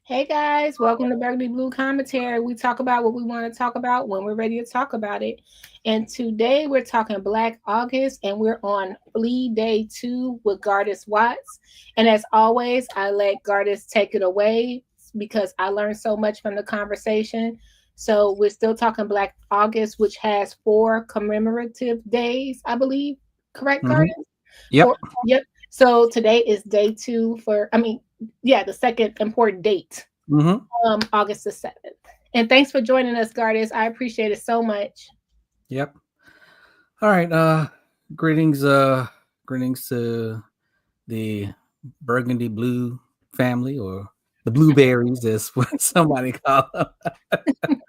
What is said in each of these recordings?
Hey guys, welcome to Burgundy Blue Commentary. We talk about what we want to talk about when we're ready to talk about it. And today we're talking Black August and we're on Flea Day 2 with Gardis Watts. And as always, I let Gardis take it away because I learned so much from the conversation. So we're still talking Black August, which has 4 commemorative days, I believe. Correct, Hmm. Gardis? Yep. Four. Yep. So today is day 2 the second important date, Hmm. August the 7th. And thanks for joining us, Gardis. I appreciate it so much. Yep. All right. Greetings. Greetings to the Burgundy Blue family, or the blueberries, as what somebody call them.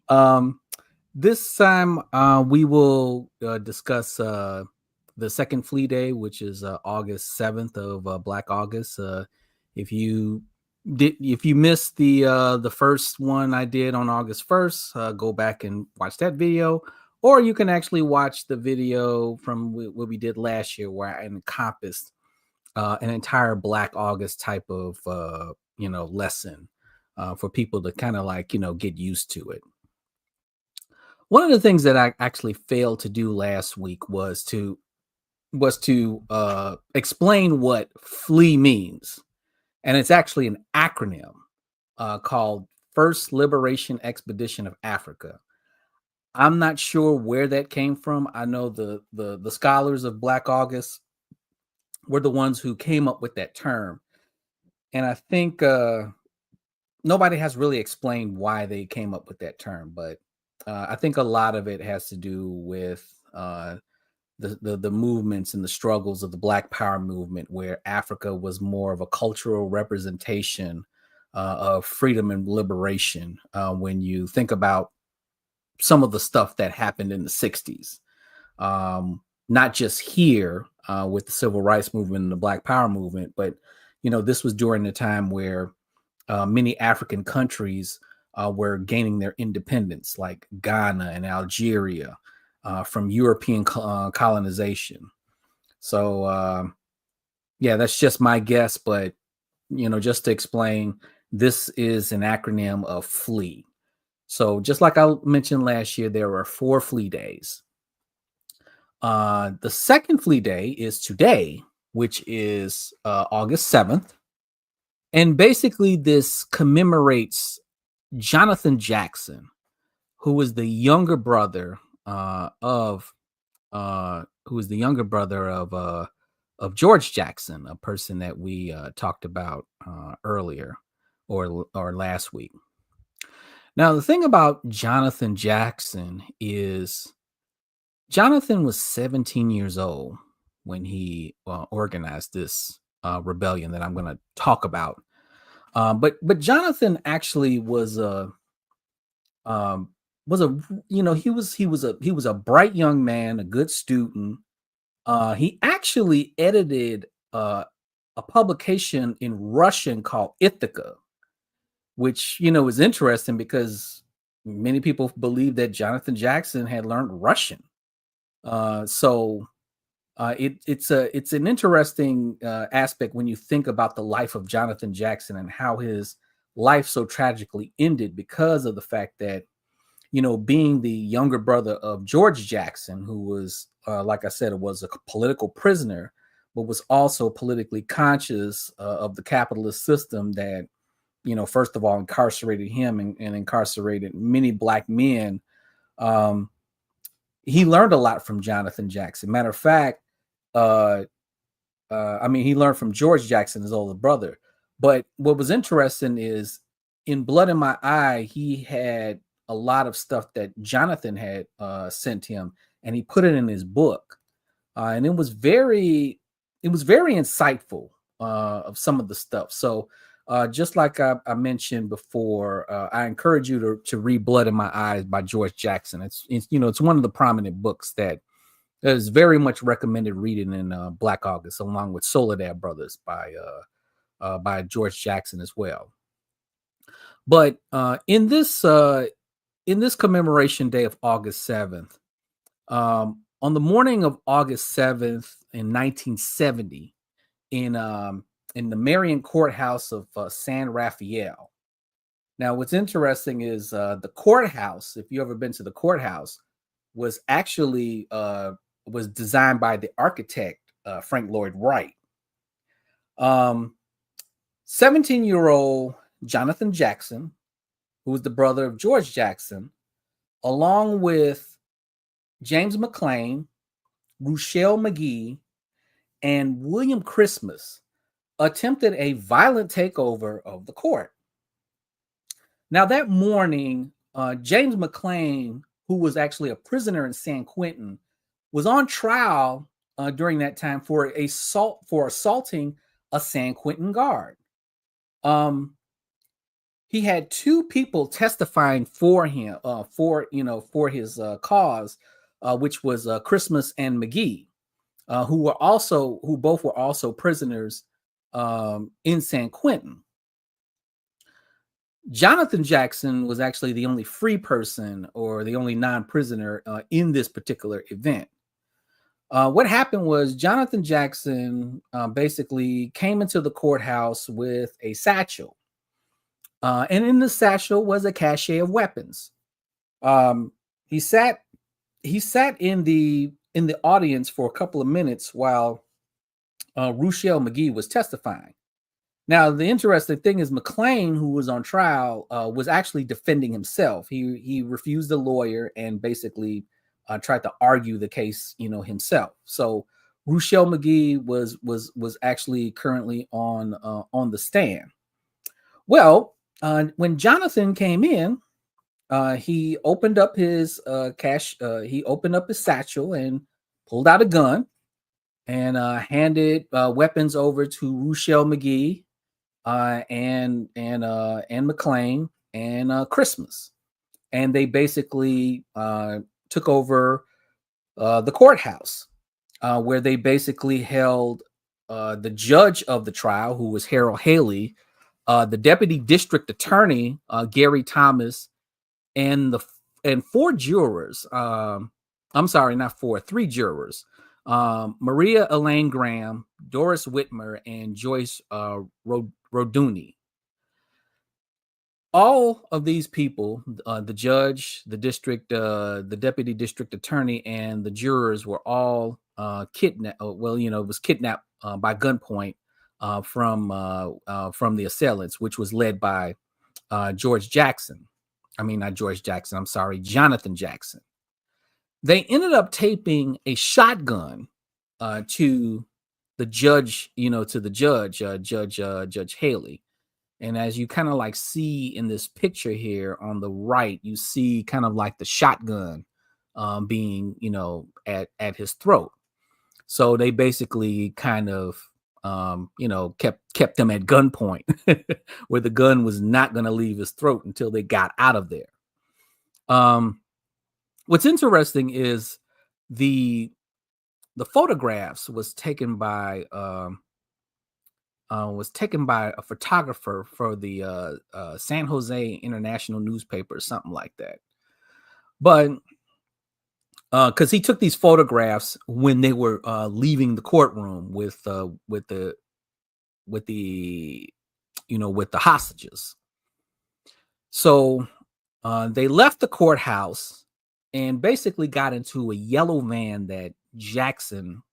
Um, this time, we will discuss the second flea day, which is August 7th of Black August. If you if you missed the first one I did on August 1st, go back and watch that video, or you can actually watch the video from what we did last year, where I encompassed an entire Black August type of lesson for people to kind of get used to it. One of the things that I actually failed to do last week was to explain what flee means, and it's actually an acronym called First Liberation Expedition of Africa. I'm not sure where that came from. I know the scholars of Black August were the ones who came up with that term, and I think nobody has really explained why they came up with that term. But I think a lot of it has to do with the movements and the struggles of the Black Power movement, where Africa was more of a cultural representation of freedom and liberation. When you think about some of the stuff that happened in the 60s, not just here with the civil rights movement and the Black Power movement, but this was during the time where many African countries were gaining their independence, like Ghana and Algeria, from European colonization. So, yeah, that's just my guess. But, just to explain, this is an acronym of FLEE. So just like I mentioned last year, there are 4 flea days. The second flea day is today, which is August 7th. And basically, this commemorates Jonathan Jackson, who was the younger brother of George Jackson, a person that we talked about earlier or last week. Now, the thing about Jonathan Jackson is Jonathan was 17 years old when he organized this rebellion that I'm going to talk about. But Jonathan actually um, was a he was a bright young man, a good student. He actually edited a publication in Russian called Ithaca, which is interesting because many people believe that Jonathan Jackson had learned Russian. It's an interesting aspect when you think about the life of Jonathan Jackson and how his life so tragically ended because of the fact that being the younger brother of George Jackson, who was like I said, was a political prisoner, but was also politically conscious of the capitalist system that first of all incarcerated him and incarcerated many Black men. Um, he learned a lot from Jonathan Jackson. Matter of fact, uh, he learned from George Jackson, his older brother. But what was interesting is in Blood in My Eye, he had a lot of stuff that Jonathan had sent him, and he put it in his book. And it was very insightful of some of the stuff. So just like I mentioned before, I encourage you to read Blood in My Eyes by George Jackson. It's one of the prominent books that is very much recommended reading in Black August, along with Soledad Brothers by George Jackson as well. But in this commemoration day of August 7th, on the morning of August 7th in 1970, in the Marion Courthouse of San Rafael, Now, what's interesting is the courthouse. If you ever been to the courthouse, was actually was designed by the architect Frank Lloyd Wright. 17-year-old Jonathan Jackson, who was the brother of George Jackson, along with James McClain, Ruchelle McGee, and William Christmas, attempted a violent takeover of the court. Now, that morning, James McClain, who was actually a prisoner in San Quentin, was on trial during that time for assaulting a San Quentin guard. He had two people testifying for him for his cause, which was Christmas and McGee, who both were also prisoners in San Quentin. Jonathan Jackson was actually the only free person or the only non-prisoner in this particular event. What happened was Jonathan Jackson basically came into the courthouse with a satchel. And in the satchel was a cache of weapons. He sat in the audience for a couple of minutes while Ruchelle McGee was testifying. Now, the interesting thing is McClain, who was on trial, was actually defending himself. He refused a lawyer and basically tried to argue the case, himself. So Ruchelle McGee was actually currently on the stand. Well, when Jonathan came in, he opened up his he opened up his satchel and pulled out a gun and handed weapons over to Ruchelle McGee and McClain and Christmas, and they basically took over the courthouse, where they basically held the judge of the trial, who was Harold Haley, the deputy district attorney Gary Thomas, and four jurors. I'm sorry, not four, three jurors. Maria Elaine Graham, Doris Whitmer, and Joyce Roduni. All of these people, the judge, the deputy district attorney, and the jurors were all kidnapped. Well, it was kidnapped by gunpoint from the assailants, which was led by George Jackson. I mean, not George Jackson. I'm sorry, Jonathan Jackson. They ended up taping a shotgun to the judge, Judge Haley. And as you kind of like see in this picture here on the right, you see kind of like the shotgun being, at his throat. So they basically kind of, kept him at gunpoint where the gun was not going to leave his throat until they got out of there. What's interesting is the photographs was taken by a photographer for the San Jose International newspaper, something like that. But because he took these photographs when they were leaving the courtroom with the hostages. So they left the courthouse and basically got into a yellow van that Jackson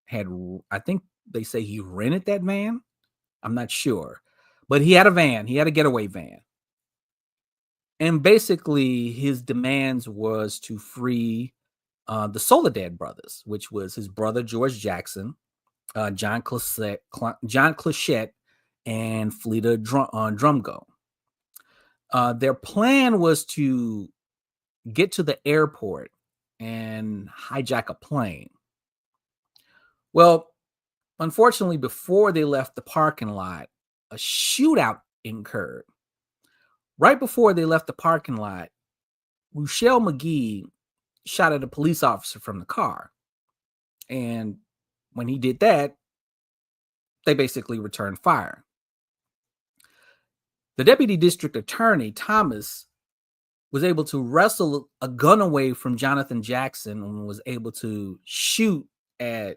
had. I think they say he rented that van. I'm not sure, but he had a van. He had a getaway van. And basically his demands was to free the Soledad brothers, which was his brother, George Jackson, John Clochette, and Fleta Drumgo. Their plan was to get to the airport and hijack a plane. Well, unfortunately, before they left the parking lot, a shootout occurred. Right before they left the parking lot, Ruchelle McGee shot at a police officer from the car. And when he did that, they basically returned fire. The deputy district attorney, Thomas, was able to wrestle a gun away from Jonathan Jackson and was able to shoot at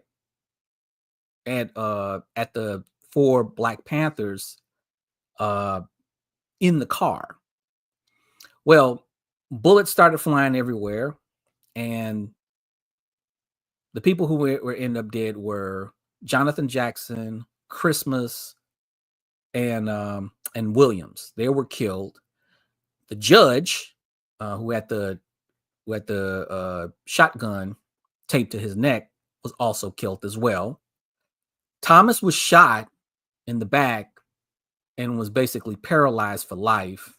the four Black Panthers in the car. Well, bullets started flying everywhere, and the people who were ended up dead were Jonathan Jackson, Christmas, and Williams. They were killed. The judge, who had the shotgun taped to his neck, was also killed as well. Thomas was shot in the back and was basically paralyzed for life.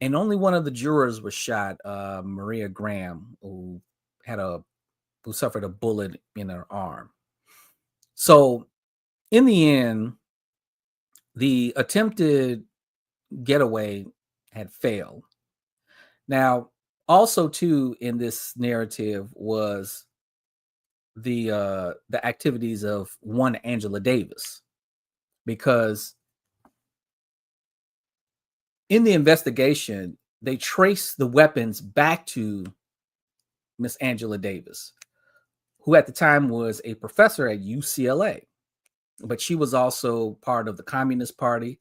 And only one of the jurors was shot, Maria Graham, who suffered a bullet in her arm. So in the end, the attempted getaway had failed. Now, also too, in this narrative was the activities of one Angela Davis, because in the investigation, they traced the weapons back to Miss Angela Davis, who at the time was a professor at UCLA, but she was also part of the Communist Party.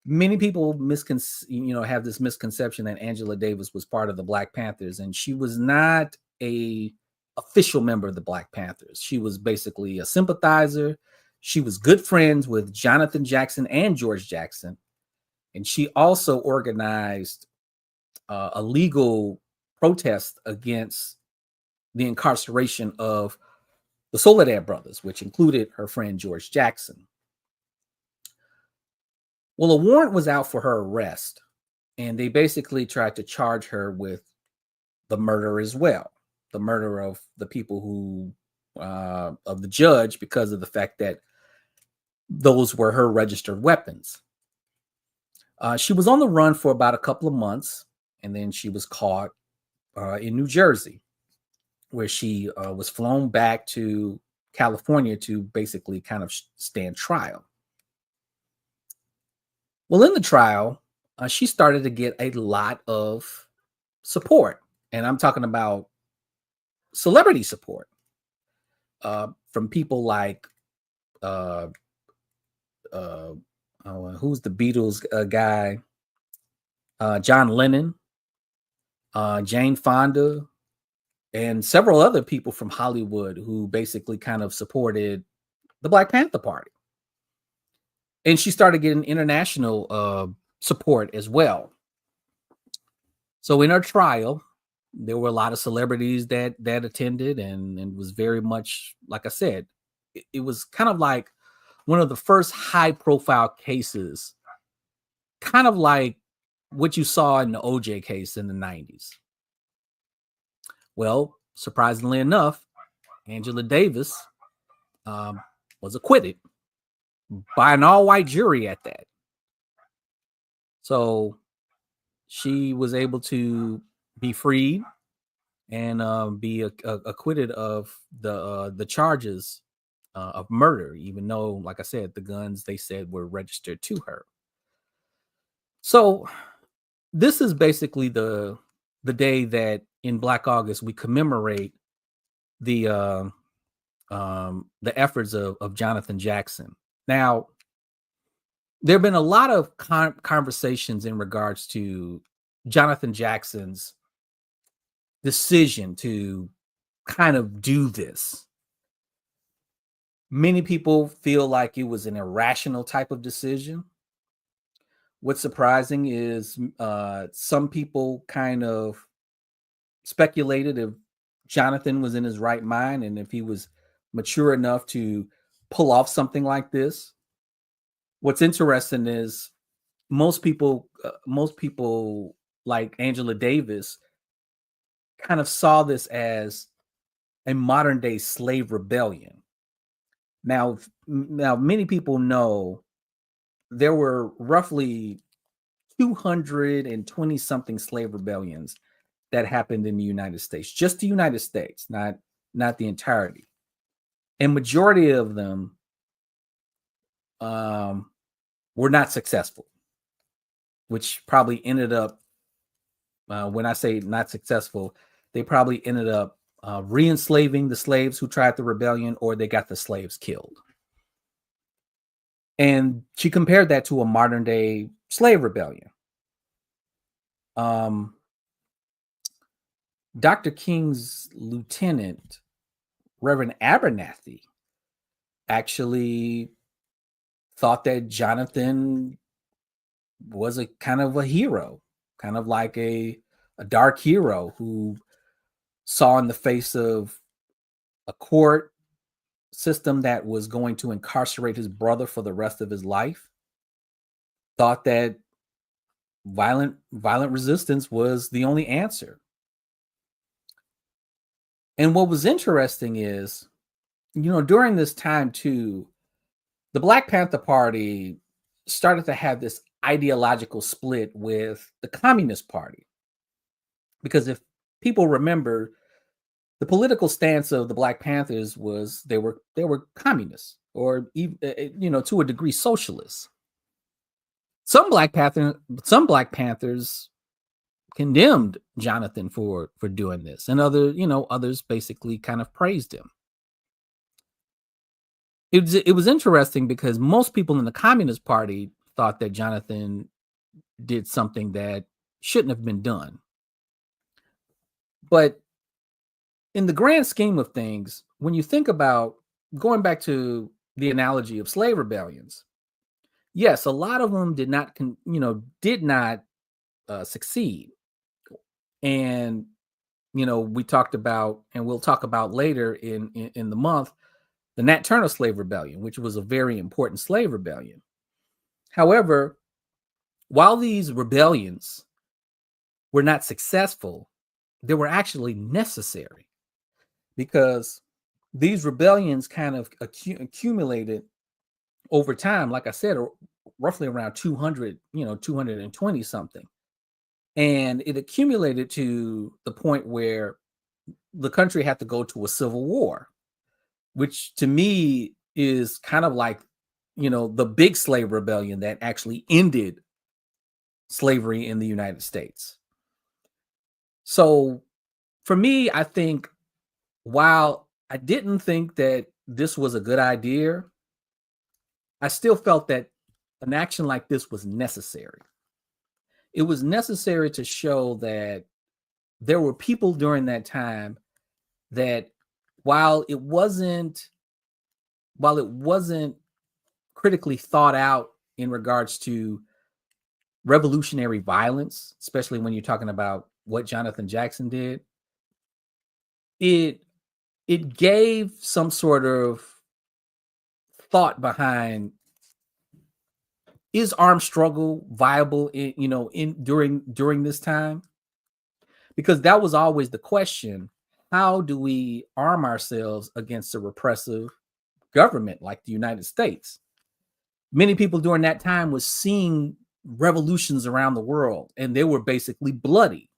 Many people have this misconception that Angela Davis was part of the Black Panthers, and she was not a official member of the Black Panthers. She was basically a sympathizer. She was good friends with Jonathan Jackson and George Jackson. And she also organized a legal protest against the incarceration of the Soledad brothers, which included her friend George Jackson. Well, a warrant was out for her arrest, and they basically tried to charge her with the murder as well, the murder of the people who, of the judge, because of the fact that those were her registered weapons. She was on the run for about a couple of months, and then she was caught in New Jersey, where she was flown back to California to basically kind of stand trial. Well, in the trial, she started to get a lot of support, and I'm talking about celebrity support from people like who's the Beatles guy? John Lennon, Jane Fonda, and several other people from Hollywood who basically kind of supported the Black Panther Party. And she started getting international support as well. So in her trial, there were a lot of celebrities that attended, and it was very much, like I said, it was kind of like one of the first high-profile cases, kind of like what you saw in the OJ case in the 90s. Well, surprisingly enough, Angela Davis was acquitted by an all-white jury at that. So she was able to be freed and be acquitted of the charges of murder, even though, like I said, the guns they said were registered to her. So this is basically the day that in Black August we commemorate the efforts of Jonathan Jackson. Now, there have been a lot of conversations in regards to Jonathan Jackson's decision to kind of do this. Many people feel like it was an irrational type of decision. What's surprising is some people kind of speculated if Jonathan was in his right mind and if he was mature enough to pull off something like this. What's interesting is most people like Angela Davis kind of saw this as a modern day slave rebellion. Now many people know there were roughly 220 something slave rebellions that happened in the United States, just the United States, not the entirety. And majority of them were not successful, which probably ended up, when I say not successful, they probably ended up re-enslaving the slaves who tried the rebellion, or they got the slaves killed. And she compared that to a modern day slave rebellion. Dr. King's lieutenant, Reverend Abernathy, actually thought that Jonathan was a kind of a hero, kind of like a dark hero who saw in the face of a court system that was going to incarcerate his brother for the rest of his life, thought that violent resistance was the only answer. And what was interesting is, during this time too, the Black Panther Party started to have this ideological split with the Communist Party. Because if people remember, the political stance of the Black Panthers was they were communists, or to a degree socialists. Some Black Panthers condemned Jonathan for doing this, and others basically kind of praised him. It was interesting because most people in the Communist Party thought that Jonathan did something that shouldn't have been done. But in the grand scheme of things, when you think about going back to the analogy of slave rebellions, yes, a lot of them did not succeed. And, we talked about, and we'll talk about later in the month, the Nat Turner slave rebellion, which was a very important slave rebellion. However, while these rebellions were not successful, they were actually necessary, because these rebellions kind of accumulated over time. Like I said, roughly around 220 something. And it accumulated to the point where the country had to go to a civil war, which to me is kind of like, the big slave rebellion that actually ended slavery in the United States. So for me, I think, while I didn't think that this was a good idea, I still felt that an action like this was necessary. It was necessary to show that there were people during that time that, while it wasn't critically thought out in regards to revolutionary violence, especially when you're talking about what Jonathan Jackson did, it gave some sort of thought behind, is armed struggle viable during this time? Because that was always the question. How do we arm ourselves against a repressive government like the United States? Many people during that time was seeing revolutions around the world, and they were basically bloody.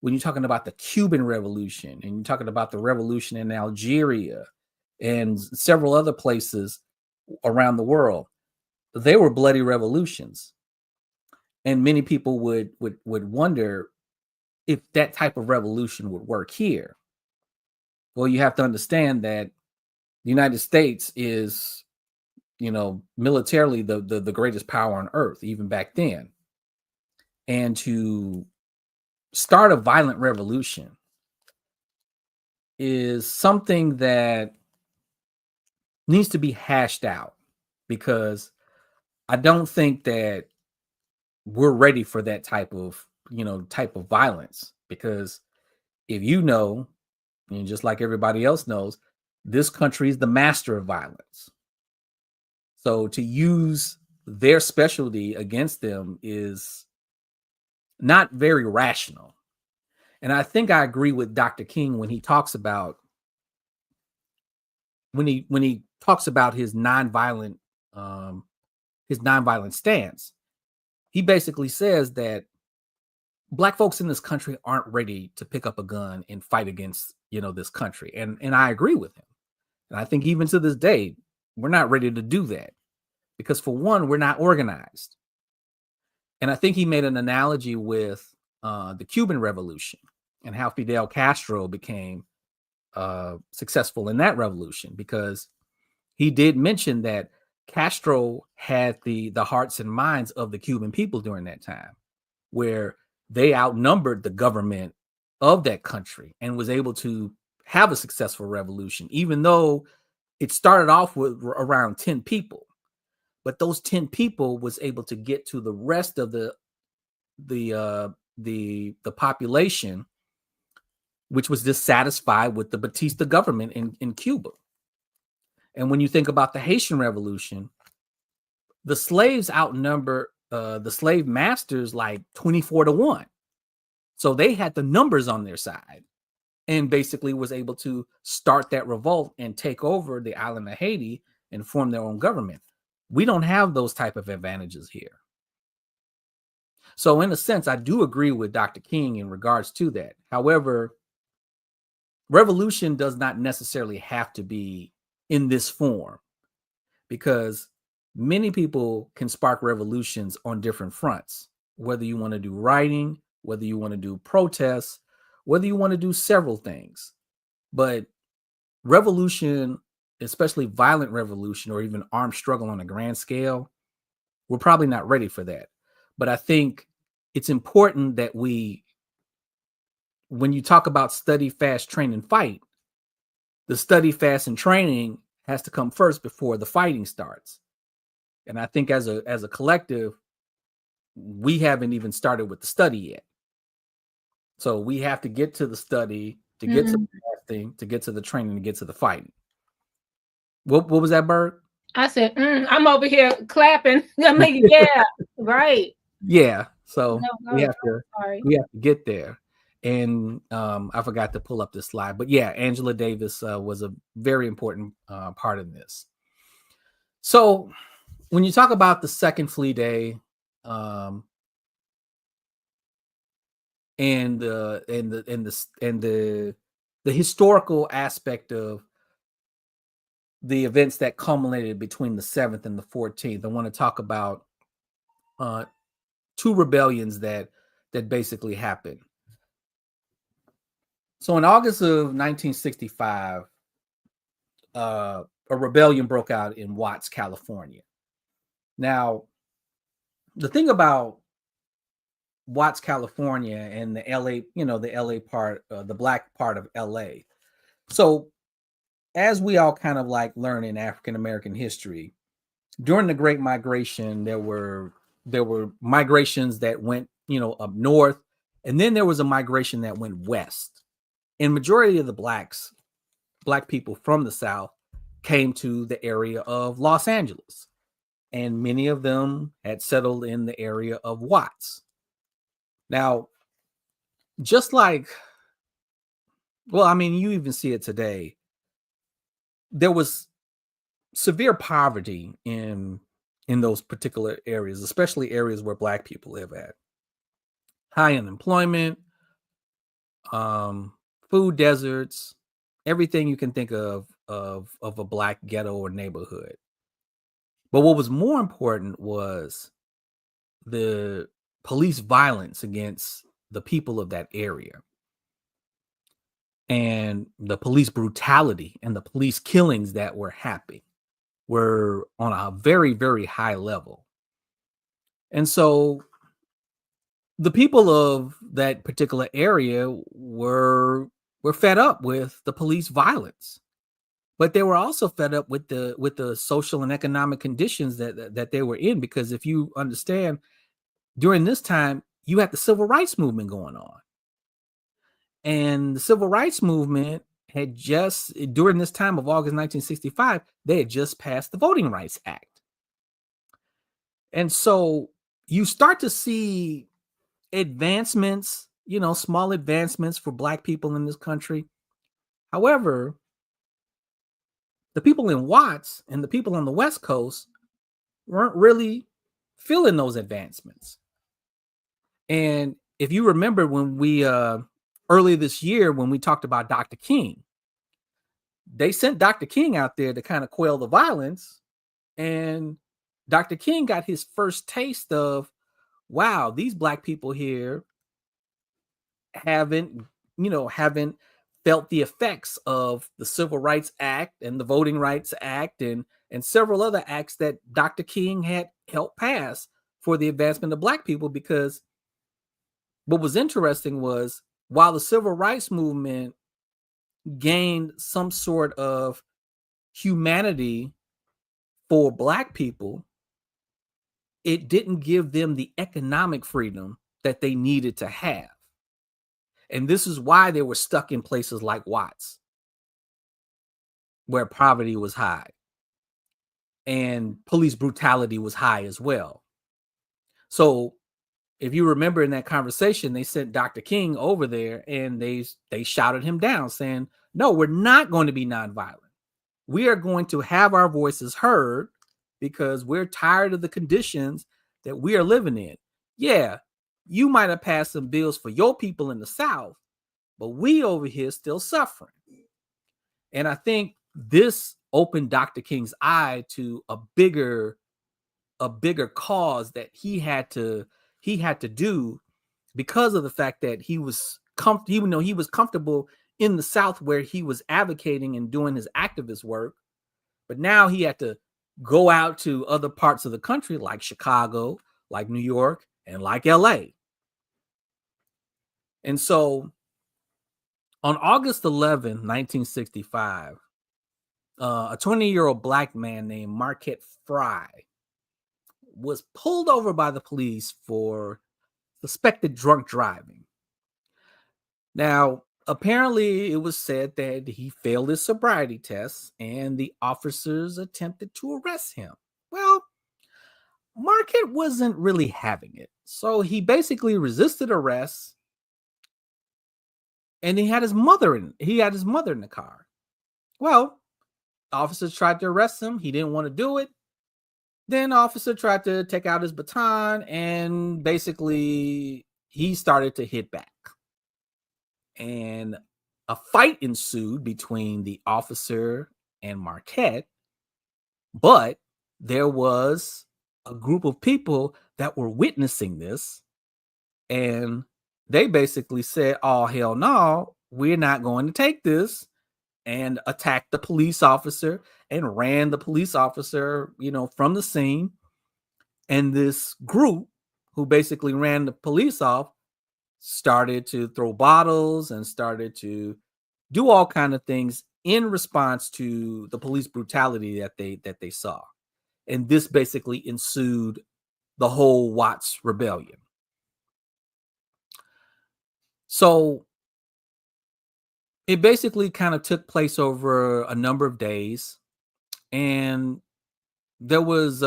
When you're talking about the Cuban Revolution, and you're talking about the revolution in Algeria and several other places around the world, they were bloody revolutions. And many people would wonder if that type of revolution would work here. Well, you have to understand that the United States is, militarily the greatest power on earth, even back then. And to start a violent revolution is something that needs to be hashed out, because I don't think that we're ready for that type of violence. Because if and just like everybody else knows, this country is the master of violence. So to use their specialty against them is not very rational. And I think I agree with Dr. King when he talks about his nonviolent stance. He basically says that Black folks in this country aren't ready to pick up a gun and fight against, this country. And I agree with him. And I think even to this day, we're not ready to do that, because for one, we're not organized. And I think he made an analogy with the Cuban Revolution and how Fidel Castro became successful in that revolution, because he did mention that Castro had the hearts and minds of the Cuban people during that time, where they outnumbered the government of that country and was able to have a successful revolution, even though it started off with around 10 people. But those 10 people was able to get to the rest of the population, which was dissatisfied with the Batista government in Cuba. And when you think about the Haitian Revolution, the slaves outnumber the slave masters like 24-1. So they had the numbers on their side and basically was able to start that revolt and take over the island of Haiti and form their own government. We don't have those type of advantages here. So in a sense, I do agree with Dr. King in regards to that. However, revolution does not necessarily have to be in this form, because many people can spark revolutions on different fronts, whether you want to do writing, whether you want to do protests, whether you want to do several things. But revolution, especially violent revolution or even armed struggle on a grand scale, we're probably not ready for that. But I think it's important that when you talk about study, fast, train, and fight, the study, fast, and training has to come first before the fighting starts. And I think as a collective, we haven't even started with the study yet. So we have to get to the study, to get to the fasting, to get to the training, to get to the fighting. What was that, Berg? I said, I'm over here clapping. Yeah, right. Yeah. So we have to get there. And I forgot to pull up this slide, but yeah, Angela Davis was a very important part of this. So when you talk about the second Flea Day, and the historical aspect of the events that culminated between the 7th and the 14th, I want to talk about two rebellions that basically happened. So in August of 1965, a rebellion broke out in Watts, California. Now, the thing about Watts, California, and the LA, the LA part, the black part of LA. So as we all kind of like learn in African American history, during the Great Migration, there were migrations that went, up north, and then there was a migration that went west. And majority of the black people from the South came to the area of Los Angeles, and many of them had settled in the area of Watts. Now, just like, well, I mean, you even see it today. There was severe poverty in those particular areas, especially areas where black people live at. High unemployment, food deserts, everything you can think of a black ghetto or neighborhood. But what was more important was the police violence against the people of that area, and the police brutality and the police killings that were happening were on a very, very high level. And so the people of that particular area were fed up with the police violence, but they were also fed up with the social and economic conditions that they were in. Because if you understand, during this time, you had the civil rights movement going on. And the civil rights movement had just, during this time of August 1965, they had just passed the Voting Rights Act. And so you start to see advancements, small advancements for black people in this country. However, the people in Watts and the people on the West Coast weren't really feeling those advancements. And if you remember when we, earlier this year, when we talked about Dr. King, they sent Dr. King out there to kind of quell the violence. And Dr. King got his first taste of, wow, these black people here haven't felt the effects of the Civil Rights Act and the Voting Rights Act and several other acts that Dr. King had helped pass for the advancement of black people. Because what was interesting was while the civil rights movement gained some sort of humanity for Black people, it didn't give them the economic freedom that they needed to have. And this is why they were stuck in places like Watts, where poverty was high and police brutality was high as well. So if you remember in that conversation, they sent Dr. King over there and they shouted him down saying, no, we're not going to be nonviolent. We are going to have our voices heard because we're tired of the conditions that we are living in. Yeah, you might have passed some bills for your people in the South, but we over here still suffering. And I think this opened Dr. King's eye to a bigger cause that he had to do, because of the fact that he was even though he was comfortable in the South where he was advocating and doing his activist work, but now he had to go out to other parts of the country like Chicago, like New York, and like LA. And so on August 11, 1965, a 20-year-old Black man named Marquette Fry was pulled over by the police for suspected drunk driving. Now, apparently, it was said that he failed his sobriety test and the officers attempted to arrest him. Well, Marquette wasn't really having it. So he basically resisted arrest, and he had his mother in the car. Well, officers tried to arrest him. He didn't want to do it. Then officer tried to take out his baton, and basically he started to hit back. And a fight ensued between the officer and Marquette, but there was a group of people that were witnessing this, and they basically said, oh, hell no, we're not going to take this, and attacked the police officer and ran the police officer, from the scene. And this group who basically ran the police off started to throw bottles and started to do all kind of things in response to the police brutality that they saw. And this basically ensued the whole Watts rebellion. So it basically kind of took place over a number of days, and there was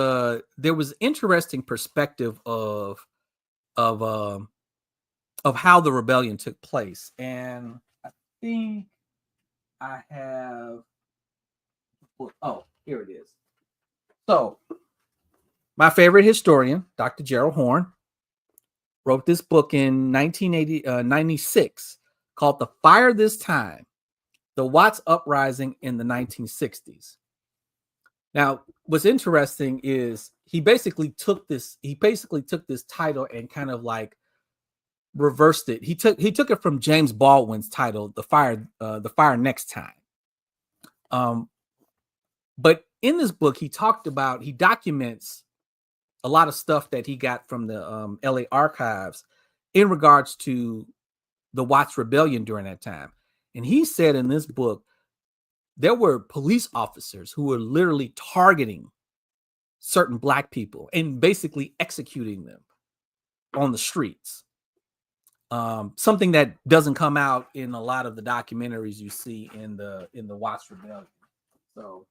interesting perspective of how the rebellion took place. And I think I have, here it is. So my favorite historian, Dr. Gerald Horne, wrote this book in 1996 called The Fire This Time, The Watts Uprising in the 1960s. Now, what's interesting is he basically took this title and kind of like reversed it. He took it from James Baldwin's title, The Fire Next Time. But in this book, he documents a lot of stuff that he got from the LA archives in regards to the Watts rebellion during that time. And he said in this book, there were police officers who were literally targeting certain Black people and basically executing them on the streets. Something that doesn't come out in a lot of the documentaries you see in the Watts rebellion. So,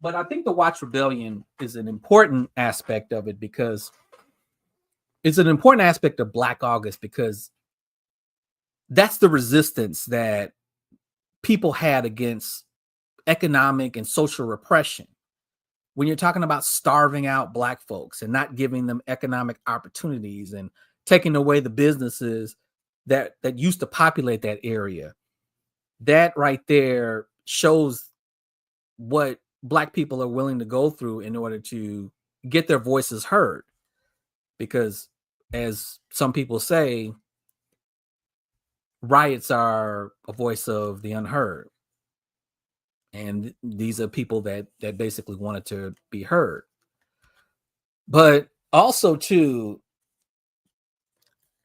but I think the Watts rebellion is an important aspect of it, because it's an important aspect of Black August, because that's the resistance that people had against economic and social repression. When you're talking about starving out Black folks and not giving them economic opportunities and taking away the businesses that used to populate that area, that right there shows what Black people are willing to go through in order to get their voices heard. Because as some people say, riots are a voice of the unheard. And these are people that basically wanted to be heard. But also too,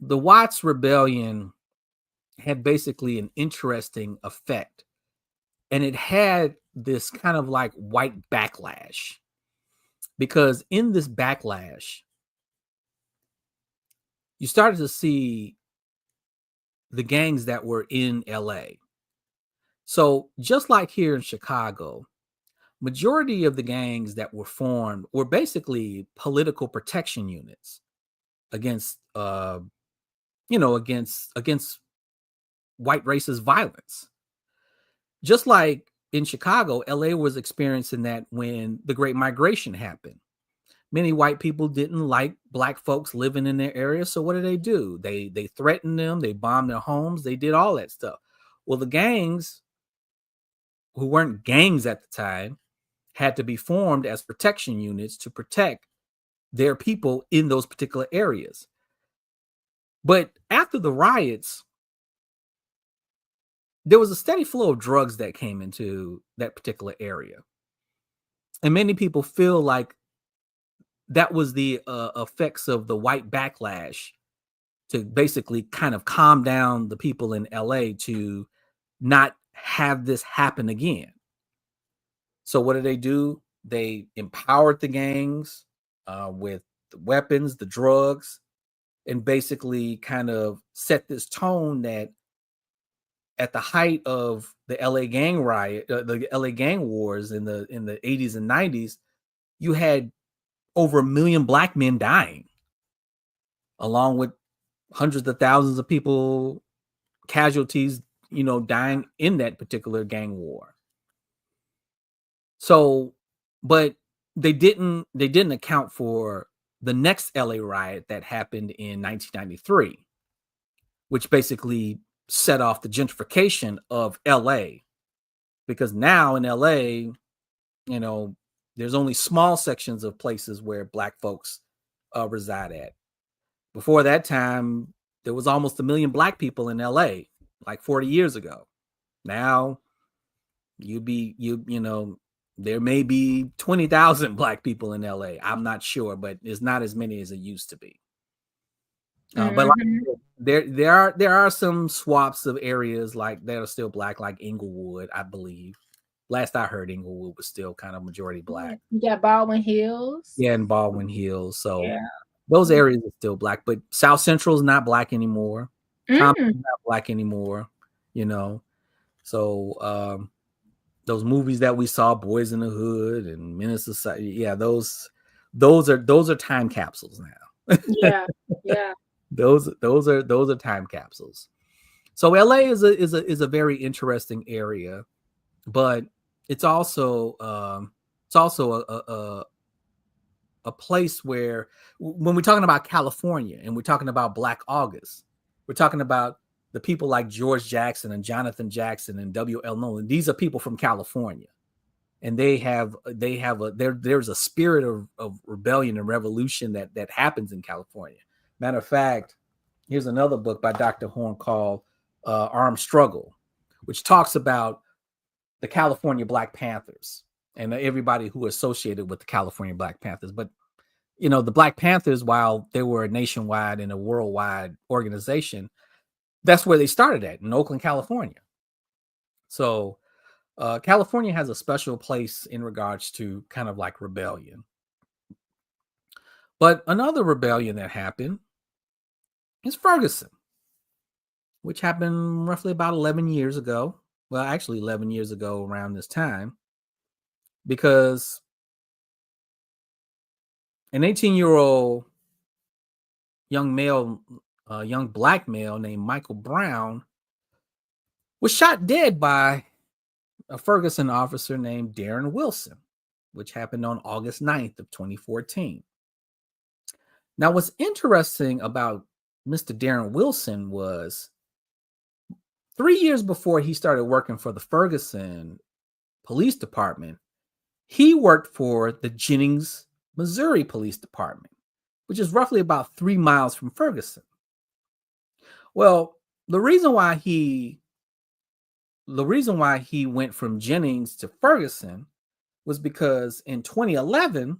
the Watts rebellion had basically an interesting effect, and it had this kind of like white backlash, because in this backlash you started to see the gangs that were in LA. So just like here in Chicago, majority of the gangs that were formed were basically political protection units against against white racist violence. Just like in Chicago, LA was experiencing that when the Great Migration happened. Many white people didn't like black folks living in their area, so what do? They threatened them, they bombed their homes, they did all that stuff. Well, the gangs, who weren't gangs at the time, had to be formed as protection units to protect their people in those particular areas. But after the riots, there was a steady flow of drugs that came into that particular area. And many people feel like that was the effects of the white backlash to basically kind of calm down the people in LA to not have this happen again. So what do? They empowered the gangs with the weapons, the drugs, and basically kind of set this tone that at the height of the LA gang riot, the LA gang wars in the 80s and 90s, you had over 1 million black men dying, along with hundreds of thousands of people, casualties, dying in that particular gang war. So, but they didn't account for the next LA riot that happened in 1993, which basically set off the gentrification of LA, because now in LA, there's only small sections of places where black folks reside at. Before that time, there was almost 1 million black people in LA, like 40 years ago. Now, there may be 20,000 black people in LA. I'm not sure, but it's not as many as it used to be. But there are some swaps of areas like that are still black, like Inglewood, I believe. Last I heard, Inglewood was still kind of majority black. You got Baldwin Hills. Yeah, and Baldwin Hills. So those areas are still black, but South Central is not black anymore. Compton's not black anymore. So those movies that we saw, Boys in the Hood and Menace Society, yeah, those are time capsules now. Yeah. Those are time capsules. So LA is a very interesting area, but it's also a place where, when we're talking about California and we're talking about Black August, we're talking about the people like George Jackson and Jonathan Jackson and W.L. Nolan. These are people from California, and there's a spirit of rebellion and revolution that happens in California. Matter of fact, here's another book by Dr. Horn called Armed Struggle, which talks about the California Black Panthers and everybody who associated with the California Black Panthers. But, the Black Panthers, while they were a nationwide and a worldwide organization, that's where they started at, in Oakland, California. So California has a special place in regards to kind of like rebellion. But another rebellion that happened is Ferguson, which happened roughly about 11 years ago. Well, actually 11 years ago around this time, because an 18-year-old young black male named Michael Brown was shot dead by a Ferguson officer named Darren Wilson, which happened on August 9th of 2014. Now, what's interesting about Mr. Darren Wilson was 3 years before he started working for the Ferguson Police Department, he worked for the Jennings, Missouri Police Department, which is roughly about 3 miles from Ferguson. Well, the reason why he went from Jennings to Ferguson was because in 2011,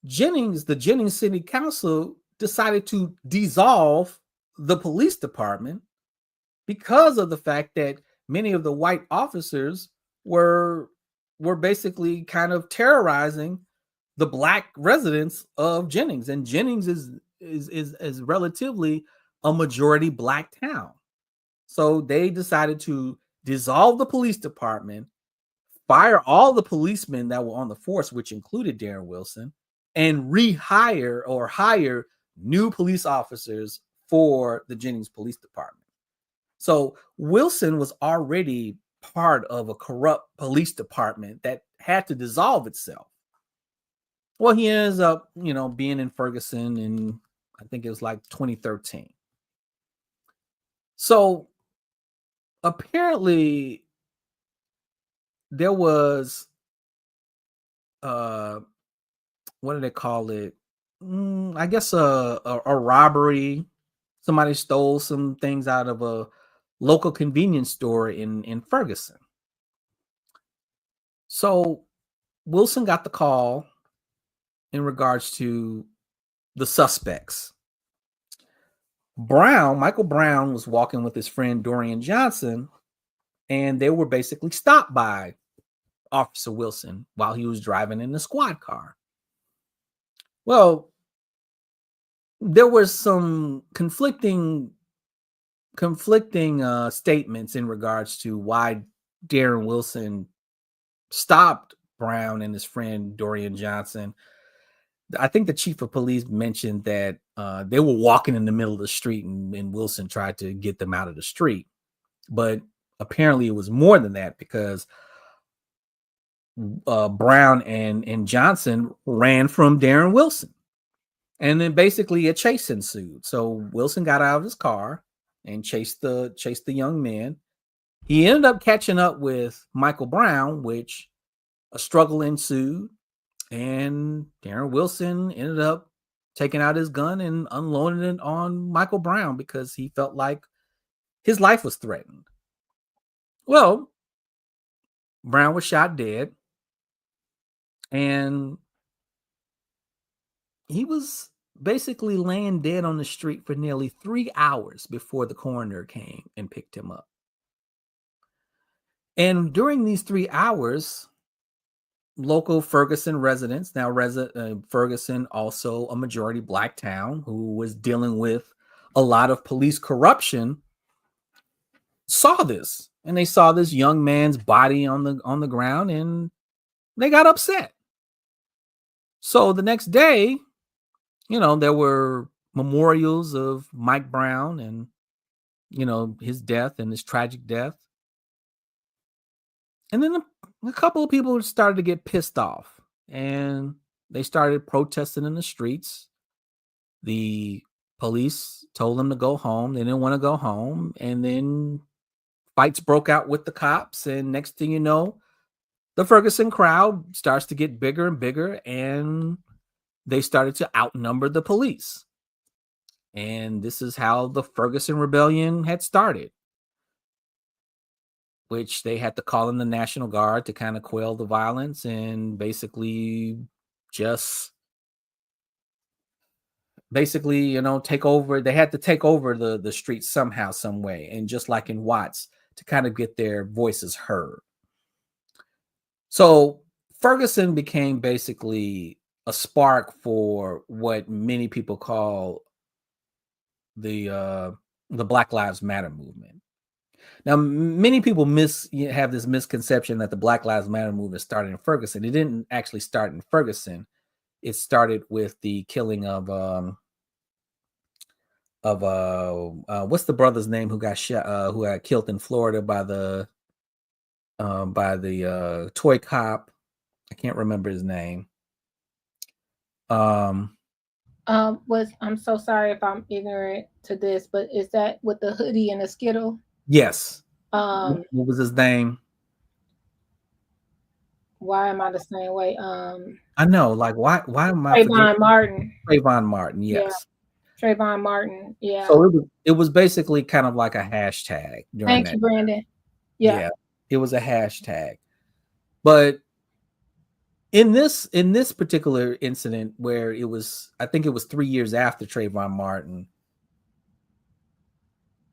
the Jennings City Council decided to dissolve the police department because of the fact that many of the white officers were basically kind of terrorizing the black residents of Jennings, and Jennings is relatively a majority black town. So they decided to dissolve the police department, fire all the policemen that were on the force, which included Darren Wilson, and rehire or hire new police officers for the Jennings Police Department. So Wilson was already part of a corrupt police department that had to dissolve itself. Well, he ends up, being in Ferguson in, I think it was like 2013. So apparently there was, what do they call it? I guess a robbery. Somebody stole some things out of a local convenience store in Ferguson. So Wilson got the call in regards to the suspects. Michael Brown was walking with his friend Dorian Johnson, and they were basically stopped by Officer Wilson while he was driving in the squad car. Well, there were some conflicting statements in regards to why Darren Wilson stopped Brown and his friend Dorian Johnson. I think the chief of police mentioned that they were walking in the middle of the street and Wilson tried to get them out of the street. But apparently it was more than that, because Brown and Johnson ran from Darren Wilson. And then basically a chase ensued. So Wilson got out of his car and chased the young men. He ended up catching up with Michael Brown, which a struggle ensued. And Darren Wilson ended up taking out his gun and unloading it on Michael Brown because he felt like his life was threatened. Well, Brown was shot dead. And he was basically laying dead on the street for nearly 3 hours before the coroner came and picked him up. And during these 3 hours, local Ferguson residents, now Ferguson, also a majority black town who was dealing with a lot of police corruption, saw this. And they saw this young man's body on the ground, and they got upset. So the next day, there were memorials of Mike Brown and, his death and his tragic death. And then a couple of people started to get pissed off, and they started protesting in the streets. The police told them to go home. They didn't want to go home. And then fights broke out with the cops. And next thing you know, the Ferguson crowd starts to get bigger and bigger, and they started to outnumber the police. And this is how the Ferguson Rebellion had started, which they had to call in the National Guard to kind of quell the violence and basically take over. They had to take over the streets somehow, some way. And just like in Watts, to kind of get their voices heard. So Ferguson became basically a spark for what many people call the Black Lives Matter movement. Now, many people have this misconception that the Black Lives Matter movement started in Ferguson. It didn't actually start in Ferguson. It started with the killing of what's the brother's name who got shot, who got killed in Florida by the toy cop. I can't remember his name. I'm so sorry if I'm ignorant to this, but is that with the hoodie and the Skittle? Yes. What was his name? Why am I the same way? I know, like why am I Trayvon Martin? Trayvon Martin, yes. Yeah. Trayvon Martin, yeah. So it was basically kind of like a hashtag. Thank you, Brandon. Yeah, it was a hashtag. But in this particular incident, where it was, I think it was 3 years after Trayvon Martin,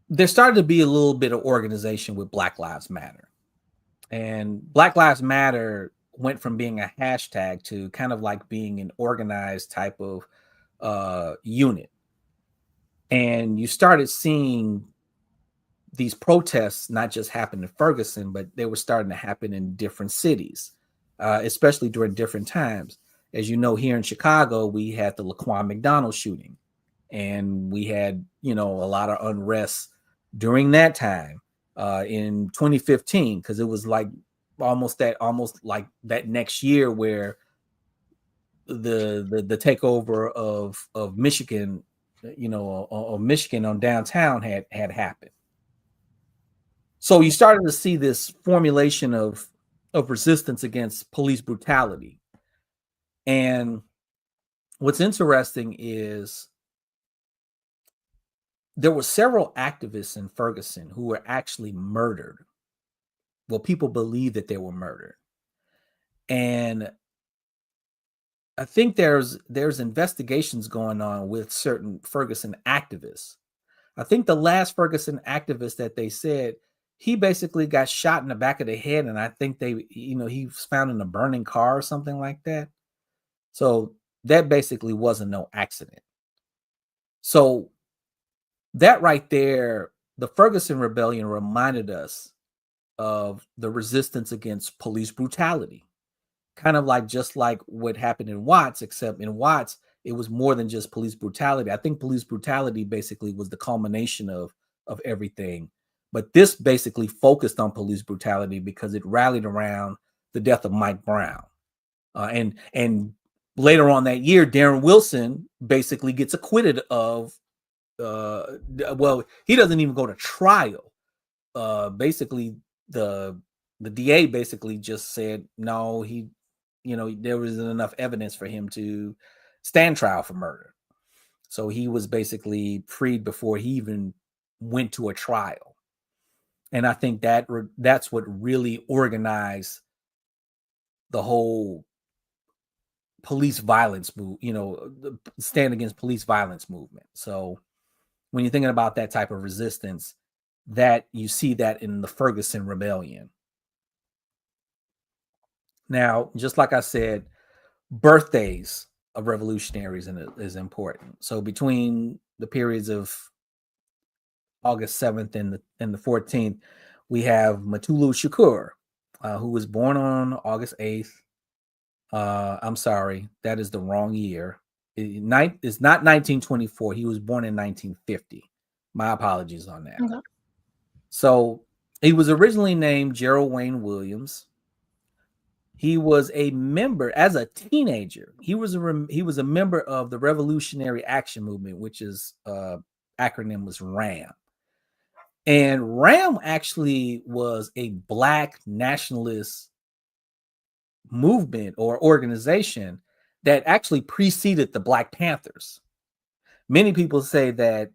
there started to be a little bit of organization with Black Lives Matter. And Black Lives Matter went from being a hashtag to kind of like being an organized type of unit. And you started seeing these protests not just happen in Ferguson, but they were starting to happen in different cities, especially during different times. As you know, here in Chicago, we had the Laquan McDonald shooting, and we had, a lot of unrest during that time in 2015, because it was like almost like that next year where the takeover of Michigan, of Michigan on downtown had happened. So you started to see this formulation of resistance against police brutality. And what's interesting is there were several activists in Ferguson who were actually murdered. Well, people believe that they were murdered. And I think there's investigations going on with certain Ferguson activists. I think the last Ferguson activist that they said, he basically got shot in the back of the head, and I think he was found in a burning car or something like that. So that basically wasn't no accident. So that right there, the Ferguson Rebellion reminded us of the resistance against police brutality. Kind of like just like what happened in Watts, except in Watts, it was more than just police brutality. I think police brutality basically was the culmination of everything. But this basically focused on police brutality because it rallied around the death of Mike Brown. And later on that year, Darren Wilson basically gets acquitted of, well, he doesn't even go to trial. Basically, the DA basically just said, no, there wasn't enough evidence for him to stand trial for murder. So he was basically freed before he even went to a trial. And I think that's what really organized the whole police violence stand against police violence movement. So when you're thinking about that type of resistance, that you see that in the Ferguson Rebellion. Now, just like I said, birthdays of revolutionaries is important. So between the periods of August 7th and the 14th, we have Mutulu Shakur, who was born on August 8th. I'm sorry, that is the wrong year. It's not 1924. He was born in 1950. My apologies on that. Okay. So he was originally named Gerald Wayne Williams. He was a member as a teenager. He was a member of the Revolutionary Action Movement, which is acronym was RAM. And RAM actually was a Black nationalist movement or organization that actually preceded the Black Panthers. Many people say that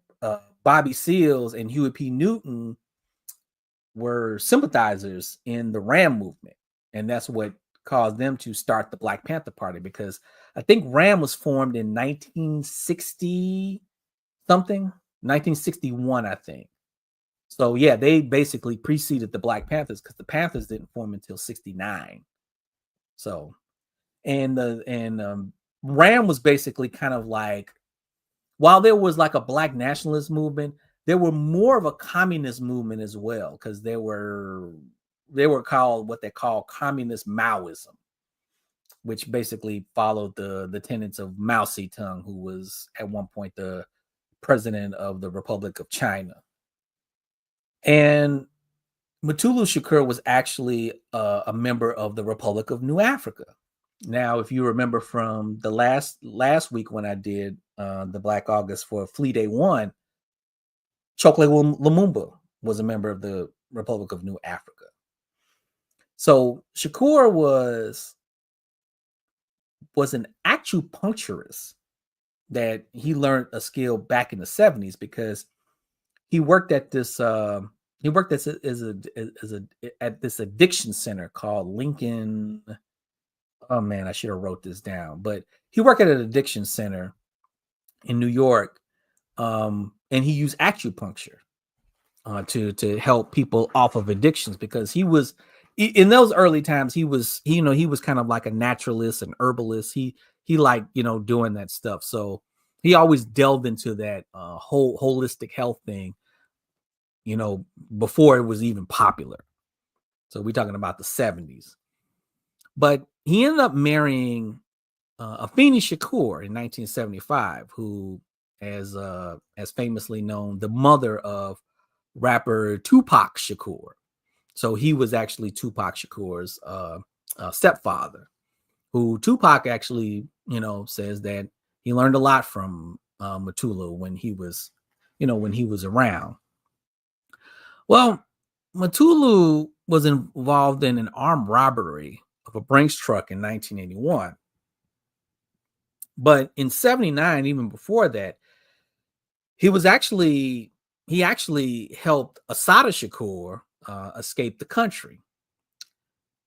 Bobby Seals and Huey P. Newton were sympathizers in the RAM movement, and that's what caused them to start the Black Panther Party, because I think RAM was formed in 1960 something, 1961, I think. So yeah, they basically preceded the Black Panthers because the Panthers didn't form until 69. So, and RAM was basically kind of like, while there was like a Black nationalist movement, there were more of a communist movement as well, because they were called what they call communist Maoism, which basically followed the tenets of Mao Zedong, who was at one point the president of the Republic of China. And Mutulu Shakur was actually a member of the Republic of New Africa. Now, if you remember from the last week when I did the Black August for Flee Day 1, Chokwe Lumumba was a member of the Republic of New Africa. So Shakur was an acupuncturist that he learned a skill back in the 70s, because he worked at this at this addiction center called Lincoln oh man, I should have wrote this down, but he worked at an addiction center in New York, and he used acupuncture to help people off of addictions, because he was in those early times, he was kind of like a naturalist and herbalist. He liked, doing that stuff. So he always delved into that whole holistic health thing, before it was even popular. So we're talking about the 70s. But he ended up marrying Afeni Shakur in 1975, who, as famously known, the mother of rapper Tupac Shakur. So he was actually Tupac Shakur's stepfather, who Tupac actually, says that he learned a lot from Mutulu when he was around. Well, Mutulu was involved in an armed robbery of a Brinks truck in 1981. But in 79, even before that, he actually helped Assata Shakur escape the country.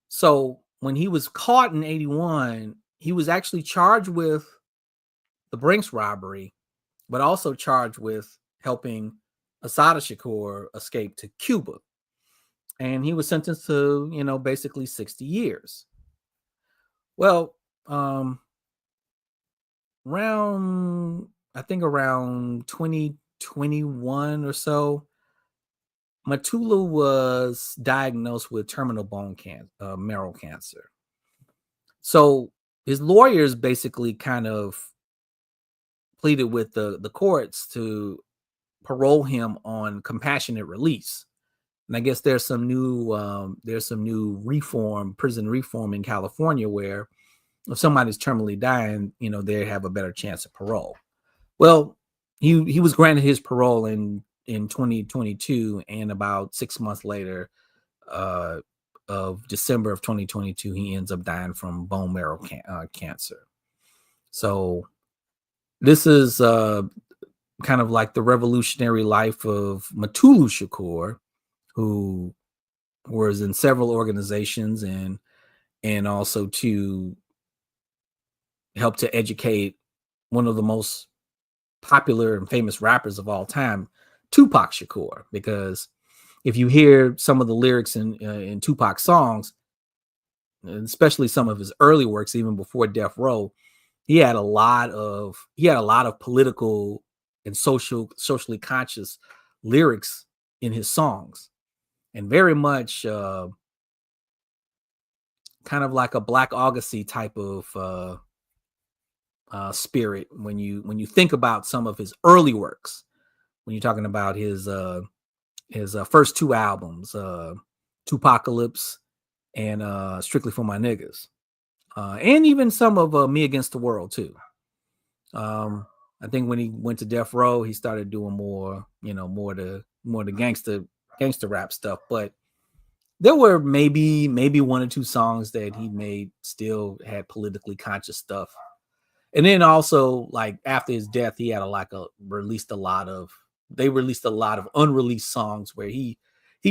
So when he was caught in 81, he was actually charged with the Brinks robbery, but also charged with helping Assata Shakur escape to Cuba. And he was sentenced to, basically 60 years. Well, around 2021 or so, Mutulu was diagnosed with terminal bone marrow cancer. So his lawyers basically kind of pleaded with the courts to parole him on compassionate release. And I guess there's some new prison reform in California, where if somebody's terminally dying, they have a better chance of parole. Well, he was granted his parole in 2022, and about 6 months later, of December of 2022, he ends up dying from bone marrow cancer. So this is kind of like the revolutionary life of Mutulu Shakur, who was in several organizations and also to help to educate one of the most popular and famous rappers of all time, Tupac Shakur. Because if you hear some of the lyrics in Tupac's songs, especially some of his early works, even before Death Row, he had a lot of political and socially conscious lyrics in his songs, and very much kind of like a Black Augusty type of spirit when you think about some of his early works. When you're talking about his first two albums, Tupacalypse and Strictly for My Niggas, and even some of Me Against the World too. I think when he went to Death Row, he started doing more the gangster rap stuff. But there were maybe one or two songs that he made still had politically conscious stuff. And then also, like, after his death, he had released a lot of unreleased songs where he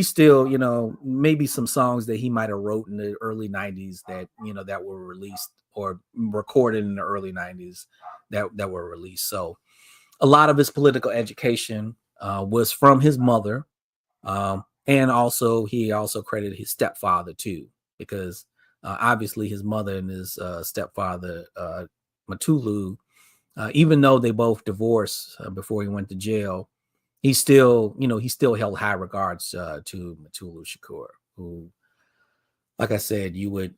still, maybe some songs that he might have wrote in the early 90s that that were released or recorded in the early 90s that were released. So a lot of his political education was from his mother, and also he also credited his stepfather too, because obviously his mother and his stepfather Mutulu, even though they both divorced before he went to jail, he still held high regards to Mutulu Shakur, who, like I said, you would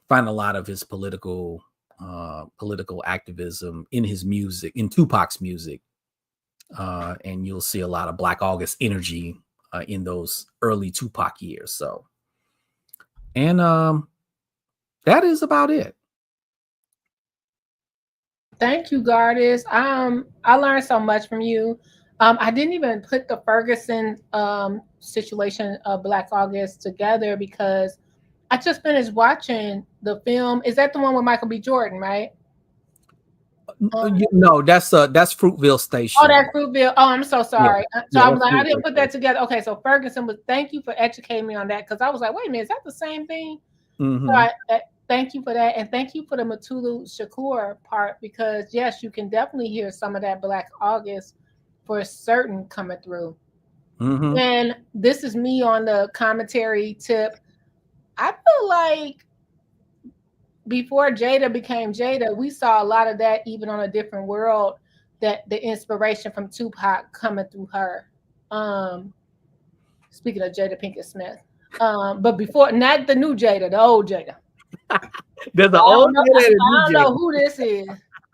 find a lot of his political activism in his music, in Tupac's music, and you'll see a lot of Black August energy in those early Tupac years. So, and that is about it. Thank you, Gardis. I learned so much from you. I didn't even put the Ferguson situation of Black August together because I just finished watching the film. Is that the one with Michael B. Jordan, right? No, that's Fruitville Station. Oh, that's Fruitville. Oh, I'm so sorry. Yeah. So I was like, I didn't put that together. Okay, so Ferguson was. Thank you for educating me on that, because I was like, wait a minute, is that the same thing? Mm-hmm. So Thank you for that. And thank you for the Matulu Shakur part, because yes, you can definitely hear some of that Black August for certain coming through. Mm-hmm. And this is me on the commentary tip. I feel like before Jada became Jada, we saw a lot of that even on a different world, that the inspiration from Tupac coming through her. Um, Speaking of Jada Pinkett Smith. But before, not the new Jada, the old Jada. There's an I old don't know, Jada I and a new don't Jada. know who this is.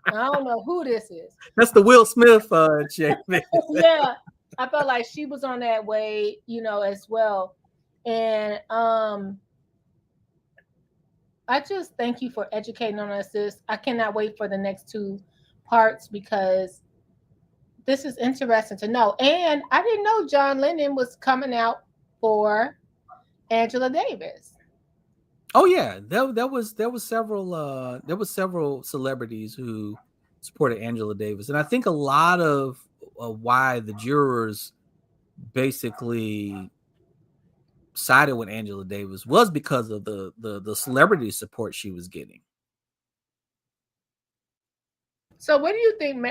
I don't know who this is. That's the Will Smith chick. Yeah, I felt like she was on that way, as well. And I just thank you for educating on us. This I cannot wait for the next two parts, because this is interesting to know. And I didn't know John Lennon was coming out for Angela Davis. Oh yeah, there was several celebrities who supported Angela Davis, and I think a lot of why the jurors basically sided with Angela Davis was because of the celebrity support she was getting. So what do you think?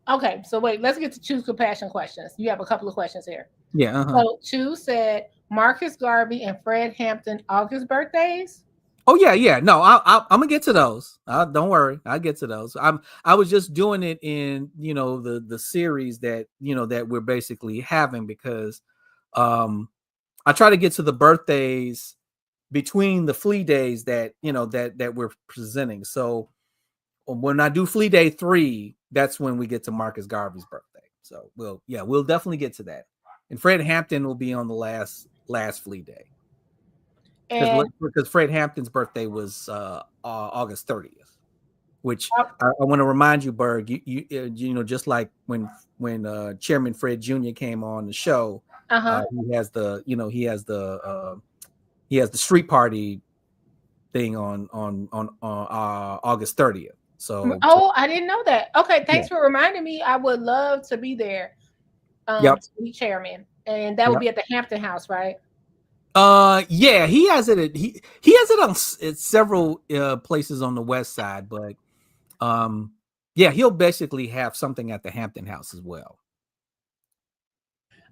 Okay, so wait, let's get to Choose Compassion questions. You have a couple of questions here. Yeah. Uh-huh. So Choose said Marcus Garvey and Fred Hampton August birthdays. Oh yeah. No, I'm gonna get to those. Don't worry, I'll get to those. I was just doing it in the series that that we're basically having, because I try to get to the birthdays between the flea days that that we're presenting. So when I do Flea Day 3, that's when we get to Marcus Garvey's birthday. So we'll definitely get to that. And Fred Hampton will be on the last Flea Day. Because Fred Hampton's birthday was August 30th, which I want to remind you, Berg, you just like when Chairman Fred Jr. came on the show, he has the street party thing on August 30th. So I didn't know that. Okay, thanks for reminding me. I would love to be there. To be chairman, and that would be at the Hampton House, right? Yeah, he has it on several places on the west side, but he'll basically have something at the Hampton House as well.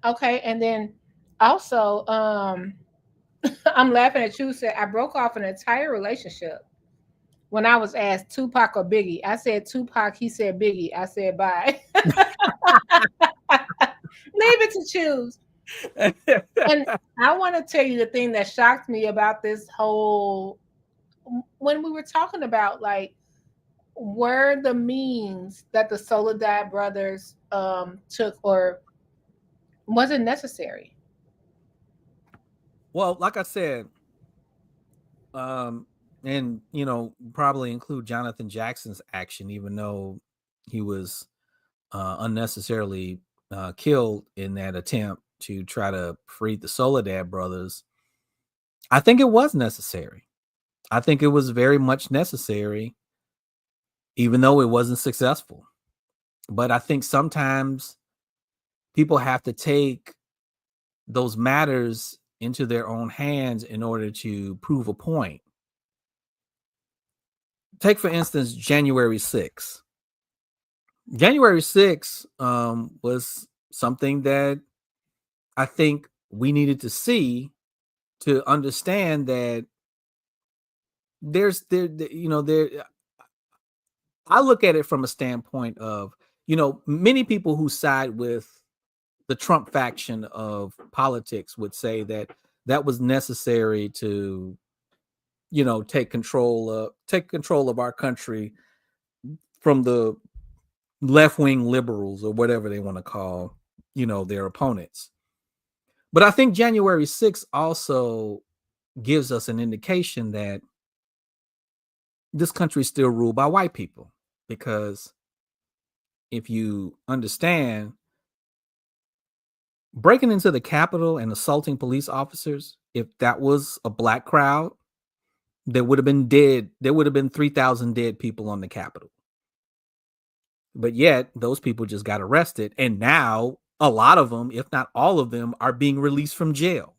Okay, and then also I'm laughing at you. Said I broke off an entire relationship when I was asked Tupac or Biggie. I said Tupac, he said Biggie. I said bye. Leave it to Choose. And I want to tell you the thing that shocked me about this whole, when we were talking about like, were the means that the Soledad brothers took, or was it necessary? Well, like I said, and probably include Jonathan Jackson's action, even though he was unnecessarily killed in that attempt to try to free the Soledad brothers. I think it was necessary. I think it was very much necessary, even though it wasn't successful. But I think sometimes people have to take those matters into their own hands in order to prove a point. Take, for instance, January 6th. January 6th was something that I think we needed to see to understand that I look at it from a standpoint of, many people who side with the Trump faction of politics would say that that was necessary to, take control of our country from the left-wing liberals, or whatever they want to call, their opponents. But I think January 6th also gives us an indication that this country is still ruled by white people. Because if you understand, breaking into the Capitol and assaulting police officers, if that was a black crowd, there would have been 3,000 dead people on the Capitol. But yet those people just got arrested, and now a lot of them, if not all of them, are being released from jail.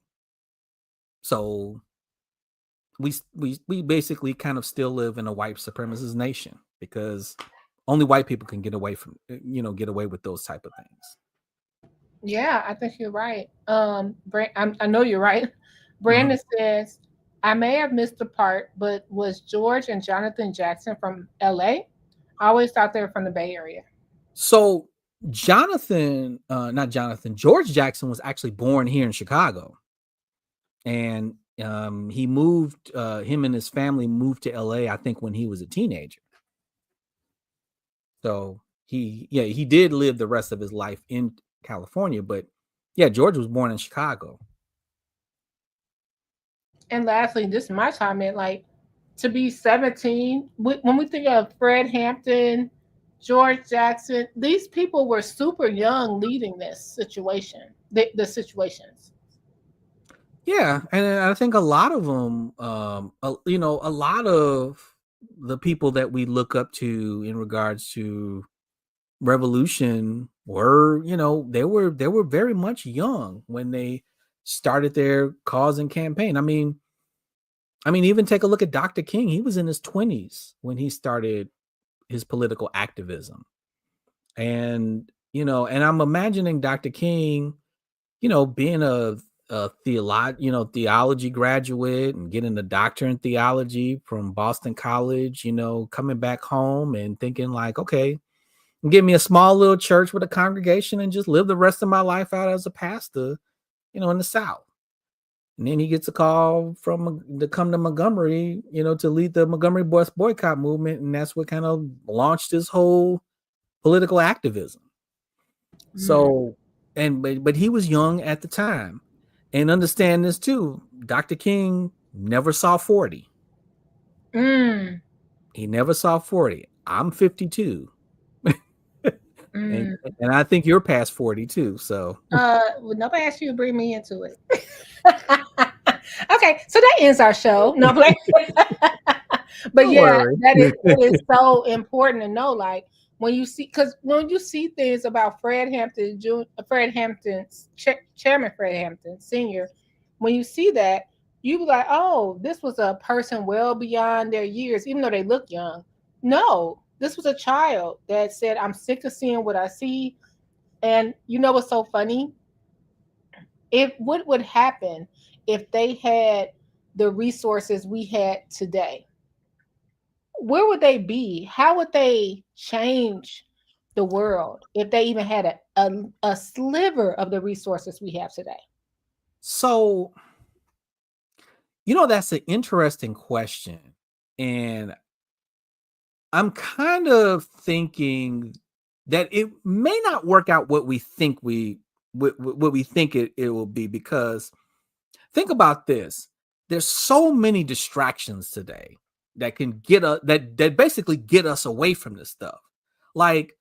So we basically kind of still live in a white supremacist nation because only white people can get away from get away with those type of things. Yeah, I think you're right. I know you're right. Mhm. Brandon says, I may have missed the part, but was George and Jonathan Jackson from LA? I always thought they were from the Bay Area. So not Jonathan, George Jackson was actually born here in Chicago, and he moved. Him and his family moved to LA, I think, when he was a teenager. So he did live the rest of his life in California, but yeah, George was born in Chicago. And lastly, this is my comment, like to be 17, when we think of Fred Hampton, George Jackson, these people were super young leading this situation, the situations. Yeah, and I think a lot of them, a lot of the people that we look up to in regards to revolution were, they were very much young when they started their cause and campaign. I mean, even take a look at Dr. King. He was in his 20s when he started his political activism. And I'm imagining Dr. King, being a theology graduate and getting a doctor in theology from Boston College, coming back home and thinking like, okay, give me a small little church with a congregation and just live the rest of my life out as a pastor, in the South. And then he gets a call to come to Montgomery, to lead the Montgomery bus boycott movement. And that's what kind of launched his whole political activism. So, but he was young at the time. And understand this too, Dr. King never saw 40. He never saw 40. I'm 52. and, Mm. and I think you're past 40 too. So Well, nobody asked you to bring me into it. Okay, so that ends our show. No, but don't yeah, worry. that is so important to know. Like when you see, because when you see things about Fred Hampton's chairman, Fred Hampton Sr., when you see that, you be like, oh, this was a person well beyond their years, even though they look young. No, this was a child that said, I'm sick of seeing what I see. And you know what's so funny? If what would happen if they had the resources we had today? Where would they be? How would they change the world if they even had a sliver of the resources we have today? So, that's an interesting question. And I'm kind of thinking that it may not work out what we think what we think it will be, because think about this. There's so many distractions today that can get us that basically get us away from this stuff. Like,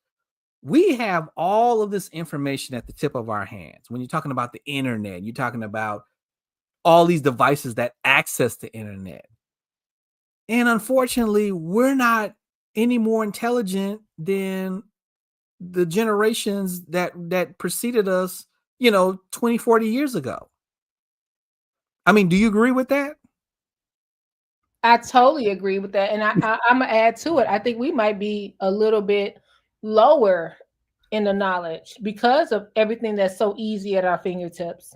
we have all of this information at the tip of our hands. When you're talking about the internet, you're talking about all these devices that access the internet. And unfortunately, we're not any more intelligent than the generations that preceded us, 20, 40 years ago. I mean, do you agree with that? I totally agree with that. And I'm going to add to it. I think we might be a little bit lower in the knowledge because of everything that's so easy at our fingertips.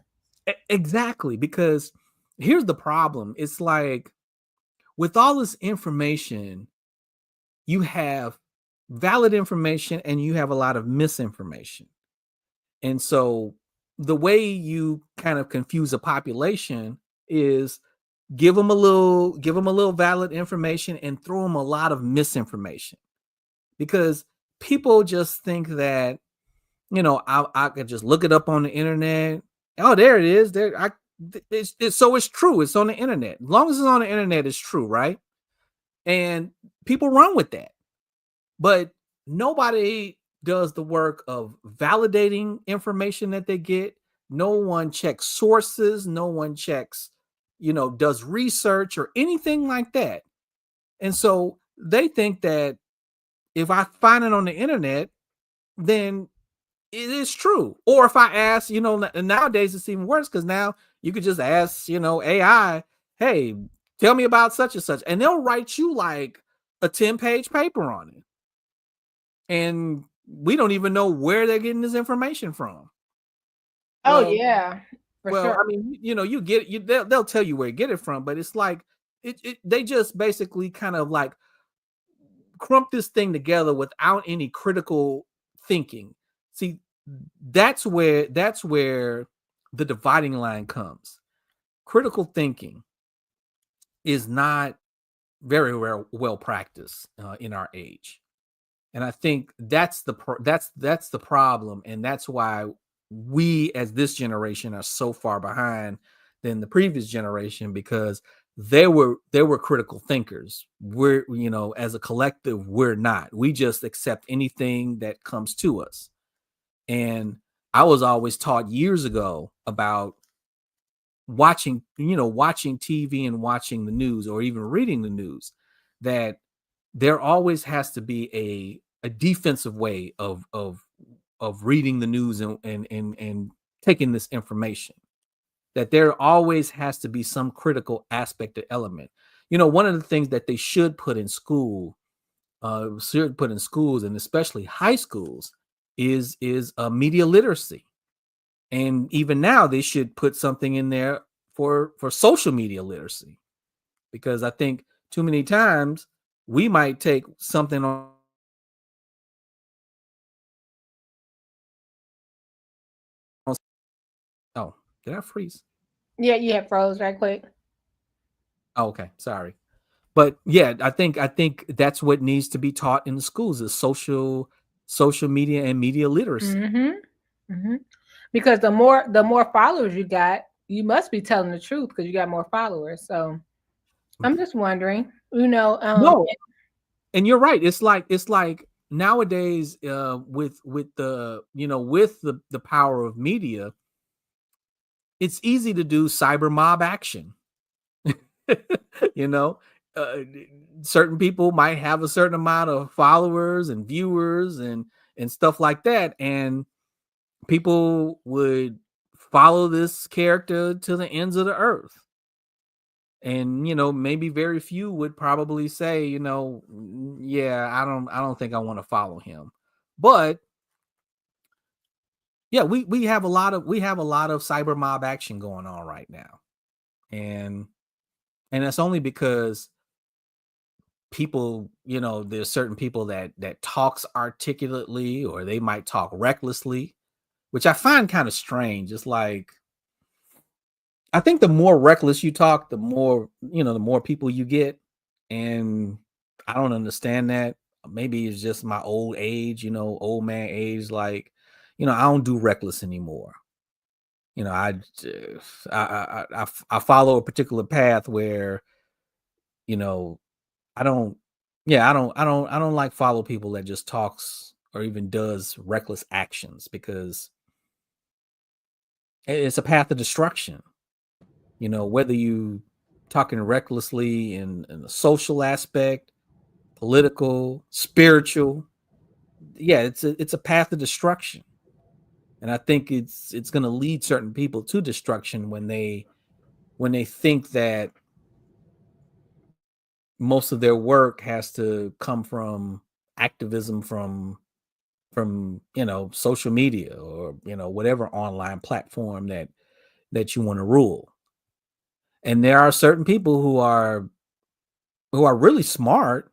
Exactly, because here's the problem. It's like, with all this information, you have valid information and you have a lot of misinformation. And so the way you kind of confuse a population is give them a little valid information and throw them a lot of misinformation, because people just think that, I could just look it up on the internet. Oh, there it is. It's true. It's on the internet. As long as it's on the internet, it's true, right? And people run with that. But nobody does the work of validating information that they get. No one checks sources. No one checks, does research or anything like that. And so they think that if I find it on the internet, then it is true. Or if I ask, nowadays it's even worse, because now you could just ask, AI, hey, Tell me about such and such. And they'll write you like a 10-page paper on it. And we don't even know where they're getting this information from. Oh Well, yeah, for sure. I mean, you get they'll tell you where to get it from, but it's like they just basically kind of like crump this thing together without any critical thinking. See, that's where the dividing line comes. Critical thinking is not very well practiced in our age, and I think that's the problem, and that's why we as this generation are so far behind than the previous generation, because they were critical thinkers. We're, as a collective, we're not. We just accept anything that comes to us. And I was always taught years ago about watching TV and watching the news, or even reading the news, that there always has to be a defensive way of reading the news and taking this information. That there always has to be some critical aspect or element. One of the things that they should put in schools, and especially high schools, is media literacy. And even now, they should put something in there for social media literacy, because I think too many times we might take something on. Oh, did I freeze? Yeah, you have froze right quick. Oh, okay, sorry. But yeah, I think that's what needs to be taught in the schools, is social media and media literacy. Mm-hmm. Mm-hmm. Because the more followers you got, you must be telling the truth because you got more followers. So I'm just wondering, No, and you're right. It's like nowadays, with the with the power of media, it's easy to do cyber mob action. you know, uh, Certain people might have a certain amount of followers and viewers and stuff like that, and people would follow this character to the ends of the earth. And maybe very few would probably say, yeah, I don't think I want to follow him. But yeah, we have a lot of cyber mob action going on right now, and that's only because people, there's certain people that talks articulately, or they might talk recklessly, which I find kind of strange. It's like, I think the more reckless you talk, the more people you get. And I don't understand that. Maybe it's just my old age, old man age. Like, I don't do reckless anymore. I follow a particular path where, I don't, I don't like follow people that just talks or even does reckless actions, because it's a path of destruction. Whether you talking recklessly in the social aspect, political, spiritual, yeah, it's a path of destruction. And I think it's going to lead certain people to destruction when they think that most of their work has to come from activism from social media, or whatever online platform that you want to rule. And there are certain people who are really smart.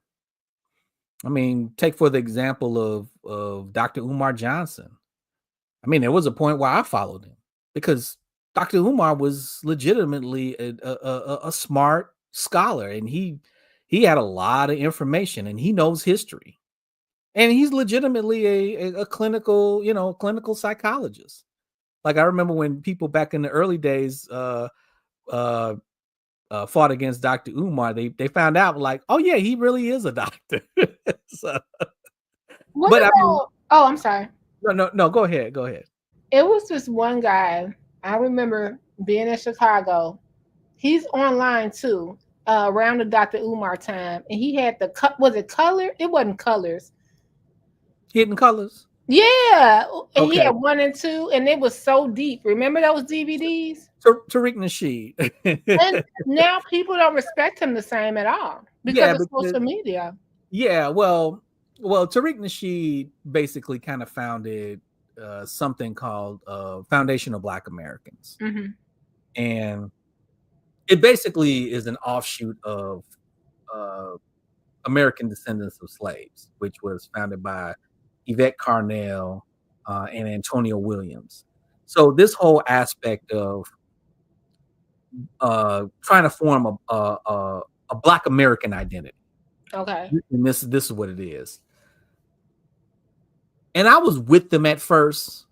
I mean, take for the example of Dr. Umar Johnson. I mean, there was a point where I followed him because Dr. Umar was legitimately a smart scholar, and he had a lot of information, and he knows history, and he's legitimately a clinical, clinical psychologist. Like, I remember when people back in the early days fought against Dr. Umar, they found out, like, oh yeah, he really is a doctor. So, what but I mean, about? Oh, I'm sorry. no, go ahead. It was this one guy. I remember being in Chicago. He's online too, around the Dr. Umar time, and he had the cut. Was it color? It wasn't colors. Hidden Colors. Yeah, and he Okay. had 1 and 2, and it was so deep. Remember those DVDs? Tariq Nasheed. And now people don't respect him the same at all because Yeah, of because social media. yeah, well, Tariq Nasheed basically kind of founded something called Foundation of Black Americans, Mhm. and it basically is an offshoot of uh, American Descendants of Slaves, which was founded by Yvette Carnell and Antonio Williams. So this whole aspect of trying to form a Black American identity, Okay. and this is what it is. And I was with them at first.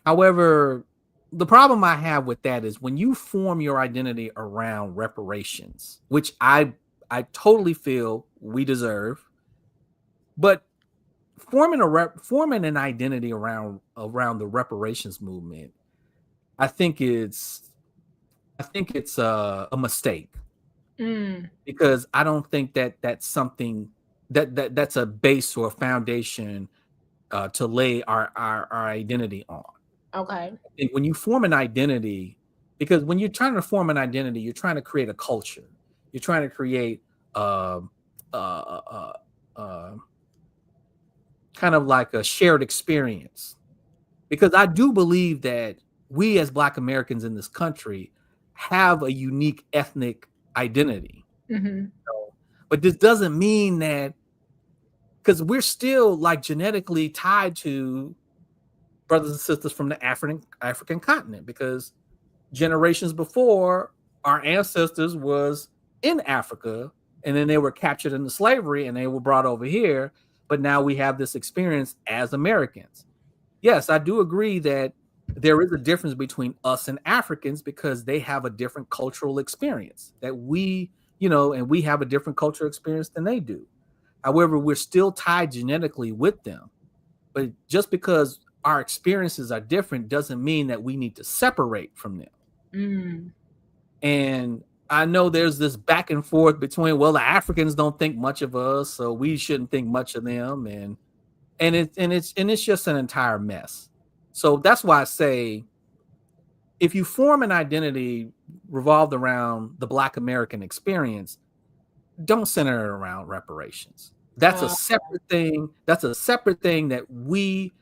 However, the problem I have with that is when you form your identity around reparations, which I totally feel we deserve, but forming an identity around the reparations movement, I think it's a mistake, Mm, because I don't think that that's something that's a base or a foundation to lay our identity on. okay. And when you form an identity, because when you're trying to form an identity, you're trying to create a culture. You're trying to create um, uh, uh, uh, kind of like a shared experience. Because I do believe that we as Black Americans in this country have a unique ethnic identity. Mhm. But this doesn't mean that, because we're still like genetically tied to brothers and sisters from the African continent, because generations before, our ancestors was in Africa, and then they were captured into slavery and they were brought over here, but now we have this experience as Americans. Yes, I do agree that there is a difference between us and Africans, because they have a different cultural experience that we, and we have a different cultural experience than they do. However, we're still tied genetically with them. But just because our experiences are different doesn't mean that we need to separate from them. Mm. And I know there's this back and forth between, well, the Africans don't think much of us, so we shouldn't think much of them, and it's just an entire mess. So that's why I say, if you form an identity revolved around the Black American experience, don't center it around reparations. That's a Uh, separate thing. That's a separate thing that we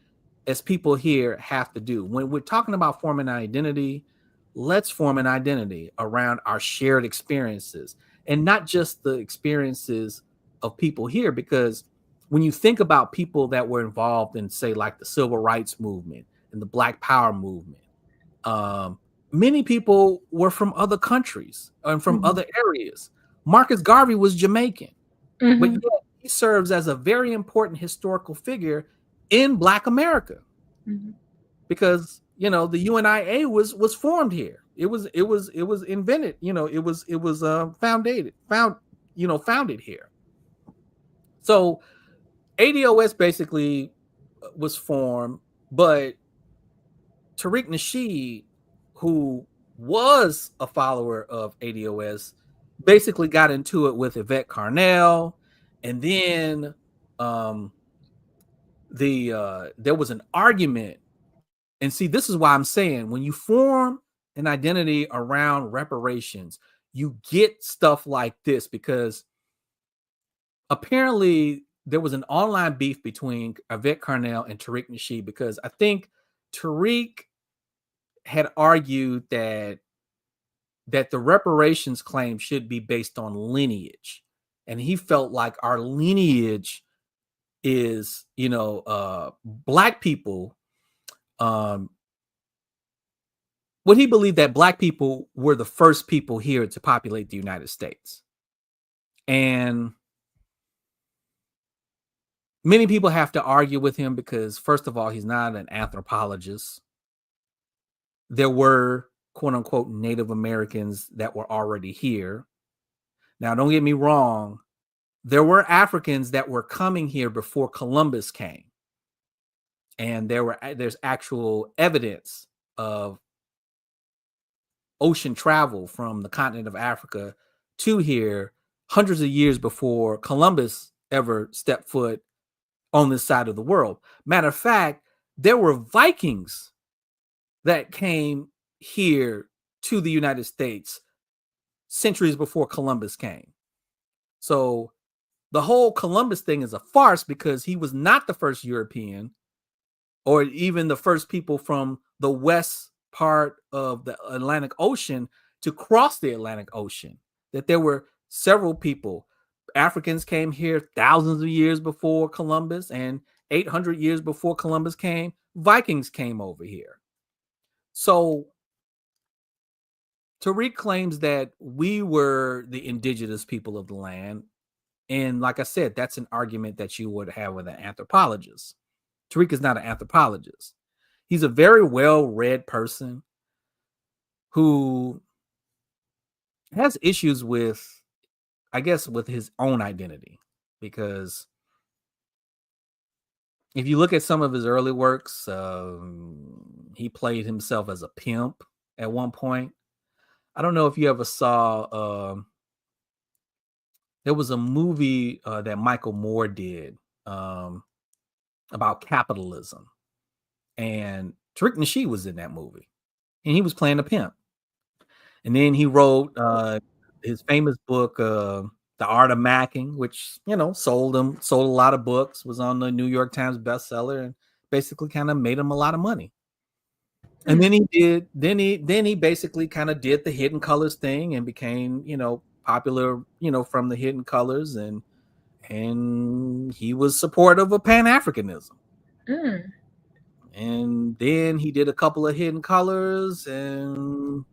as people here have to do. When we're talking about forming an identity, let's form an identity around our shared experiences, and not just the experiences of people here. Because when you think about people that were involved in, say, like the civil rights movement and the Black Power movement, um, many people were from other countries and from mhm. other areas. Marcus Garvey was Jamaican, but Mhm. yet he serves as a very important historical figure in Black America, Mhm. because the UNIA was formed here. It was invented. It was founded here. So ADOS basically was formed, but Tariq Nasheed, who was a follower of ADOS, basically got into it with Yvette Carnell, and then um, there was an argument. And see, this is why I'm saying, when you form an identity around reparations, you get stuff like this, because apparently there was an online beef between Yvette Carnell and Tariq Nasheed, because I think Tariq had argued that the reparations claim should be based on lineage. And he felt like our lineage is, Black people. Um, what he believed, that Black people were the first people here to populate the United States. And many people have to argue with him because, first of all, he's not an anthropologist. There were, quote unquote, Native Americans that were already here. Now, don't get me wrong, there were Africans that were coming here before Columbus came. And there's actual evidence of ocean travel from the continent of Africa to here hundreds of years before Columbus ever stepped foot on this side of the world. Matter of fact, there were Vikings that came here to the United States centuries before Columbus came. So the whole Columbus thing is a farce because he was not the first European or even the first people from the west part of the Atlantic Ocean to cross the Atlantic Ocean. That there were several people. Africans came here thousands of years before Columbus, and 800 years before Columbus came, Vikings came over here. So Tariq claims that we were the indigenous people of the land. And like I said, that's an argument that you would have with an anthropologist. Tariq is not an anthropologist. He's a very well-read person who has issues with, I guess, with his own identity. Because if you look at some of his early works, he played himself as a pimp at one point. I don't know if you ever saw, there was a movie that Michael Moore did about capitalism. And Tariq Nasheed was in that movie. And he was playing a pimp. And then he wrote his famous book, The Art of Macking, which, sold a lot of books, was on the New York Times bestseller, and basically kind of made him a lot of money. And then he basically kind of did the Hidden Colors thing and became, popular, from the Hidden Colors, and he was supportive of Pan-Africanism. And then he did a couple of Hidden Colors, and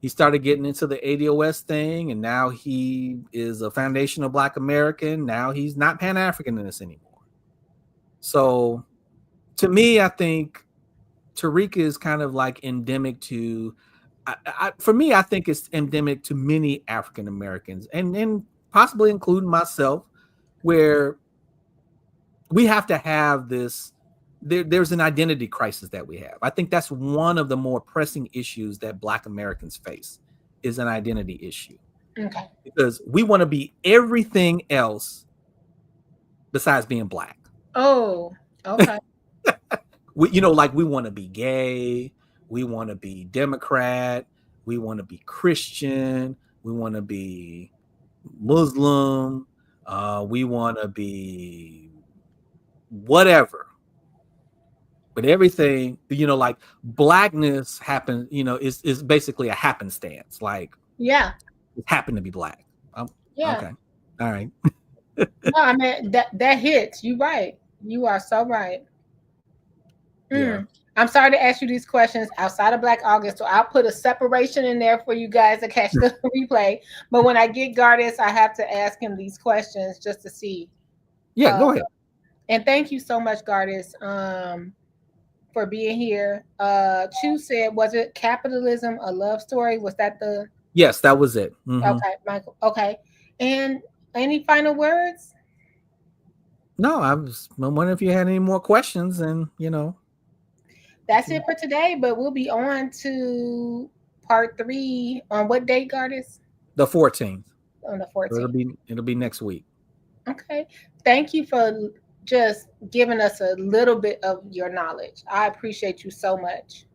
he started getting into the ADOS thing, and now he is a foundational Black American. Now he's not Pan-Africanist anymore. So to me, I think Tariq is kind of like endemic to, for me, I think it's endemic to many African Americans, and possibly including myself, where we have to have this, there's an identity crisis that we have. I think that's one of the more pressing issues that Black Americans face, is an identity issue. Okay. Because we want to be everything else besides being Black. Oh, okay. We want to be gay, we want to be Democrat, we want to be Christian, we want to be Muslim, we want to be whatever. But everything, like Blackness happens, is basically a happenstance. Like, yeah, it happened to be Black. Yeah. Okay. All right. No, I mean that hits. You right. You are so right. Yeah. I'm sorry to ask you these questions outside of Black August, so I'll put a separation in there for you guys to catch the replay. But when I get Gardis, I have to ask him these questions just to see. Yeah, go ahead. And thank you so much, Gardis, for being here. Chu said, was it Capitalism a Love Story? Was that the? Yes, that was it. Mm-hmm. Okay, Michael. Okay. And any final words? No, I was wondering if you had any more questions, and That's it for today, but we'll be on to part 3 on what date, Gardis? The 14th. On the 14th. It'll be next week. Okay. Thank you for just giving us a little bit of your knowledge. I appreciate you so much.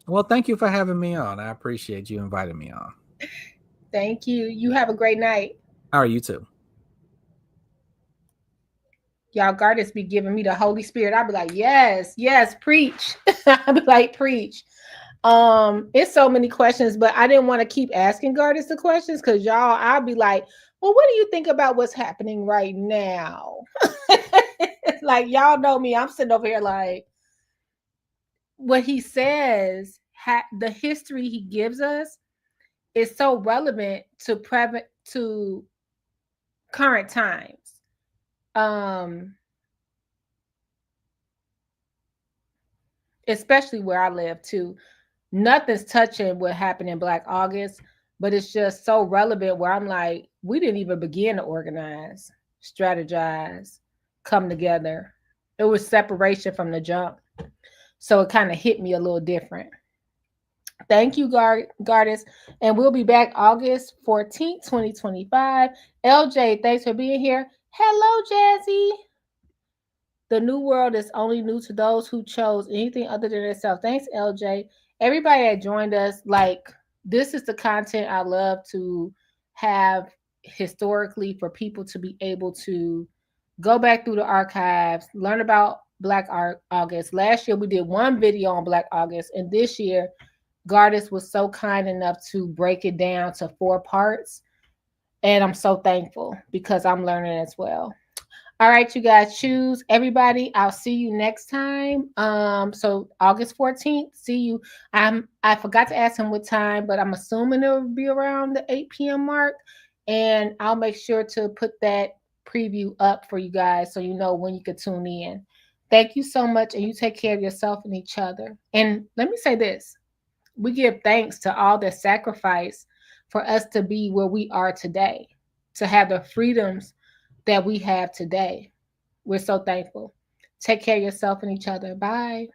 Well, thank you for having me on. I appreciate you inviting me on. Thank you. You have a great night. All right, you too. Y'all, Gardis be giving me the Holy Spirit. I'll be like, yes, preach. I'll be like, preach. It's so many questions, but I didn't want to keep asking Gardis the questions because y'all, I'll be like, well, what do you think about what's happening right now? Like, y'all know me. I'm sitting over here like, what he says, the history he gives us is so relevant to current times. Especially where I live too. Nothing's touching what happened in Black August, but it's just so relevant where I'm like, we didn't even begin to organize, strategize, come together. It was separation from the jump. So it kind of hit me a little different. Thank you, Gardis. And we'll be back August 14th, 2025. LJ, thanks for being here. Hello, Jazzy. The new world is only new to those who chose anything other than themselves. Thanks, LJ. Everybody that joined us, like, this is the content I love to have historically for people to be able to go back through the archives, learn about Black August. Last year we did one video on Black August, and this year Gardis was so kind enough to break it down to 4 parts. And I'm so thankful because I'm learning as well. All right, you guys, choose everybody. I'll see you next time. So August 14th, see you. I forgot to ask him what time, but I'm assuming it'll be around the 8 p.m. mark. And I'll make sure to put that preview up for you guys so you know when you can tune in. Thank you so much, and you take care of yourself and each other. And let me say this: we give thanks to all the sacrifice for us to be where we are today, to have the freedoms that we have today. We're so thankful. Take care of yourself and each other. Bye.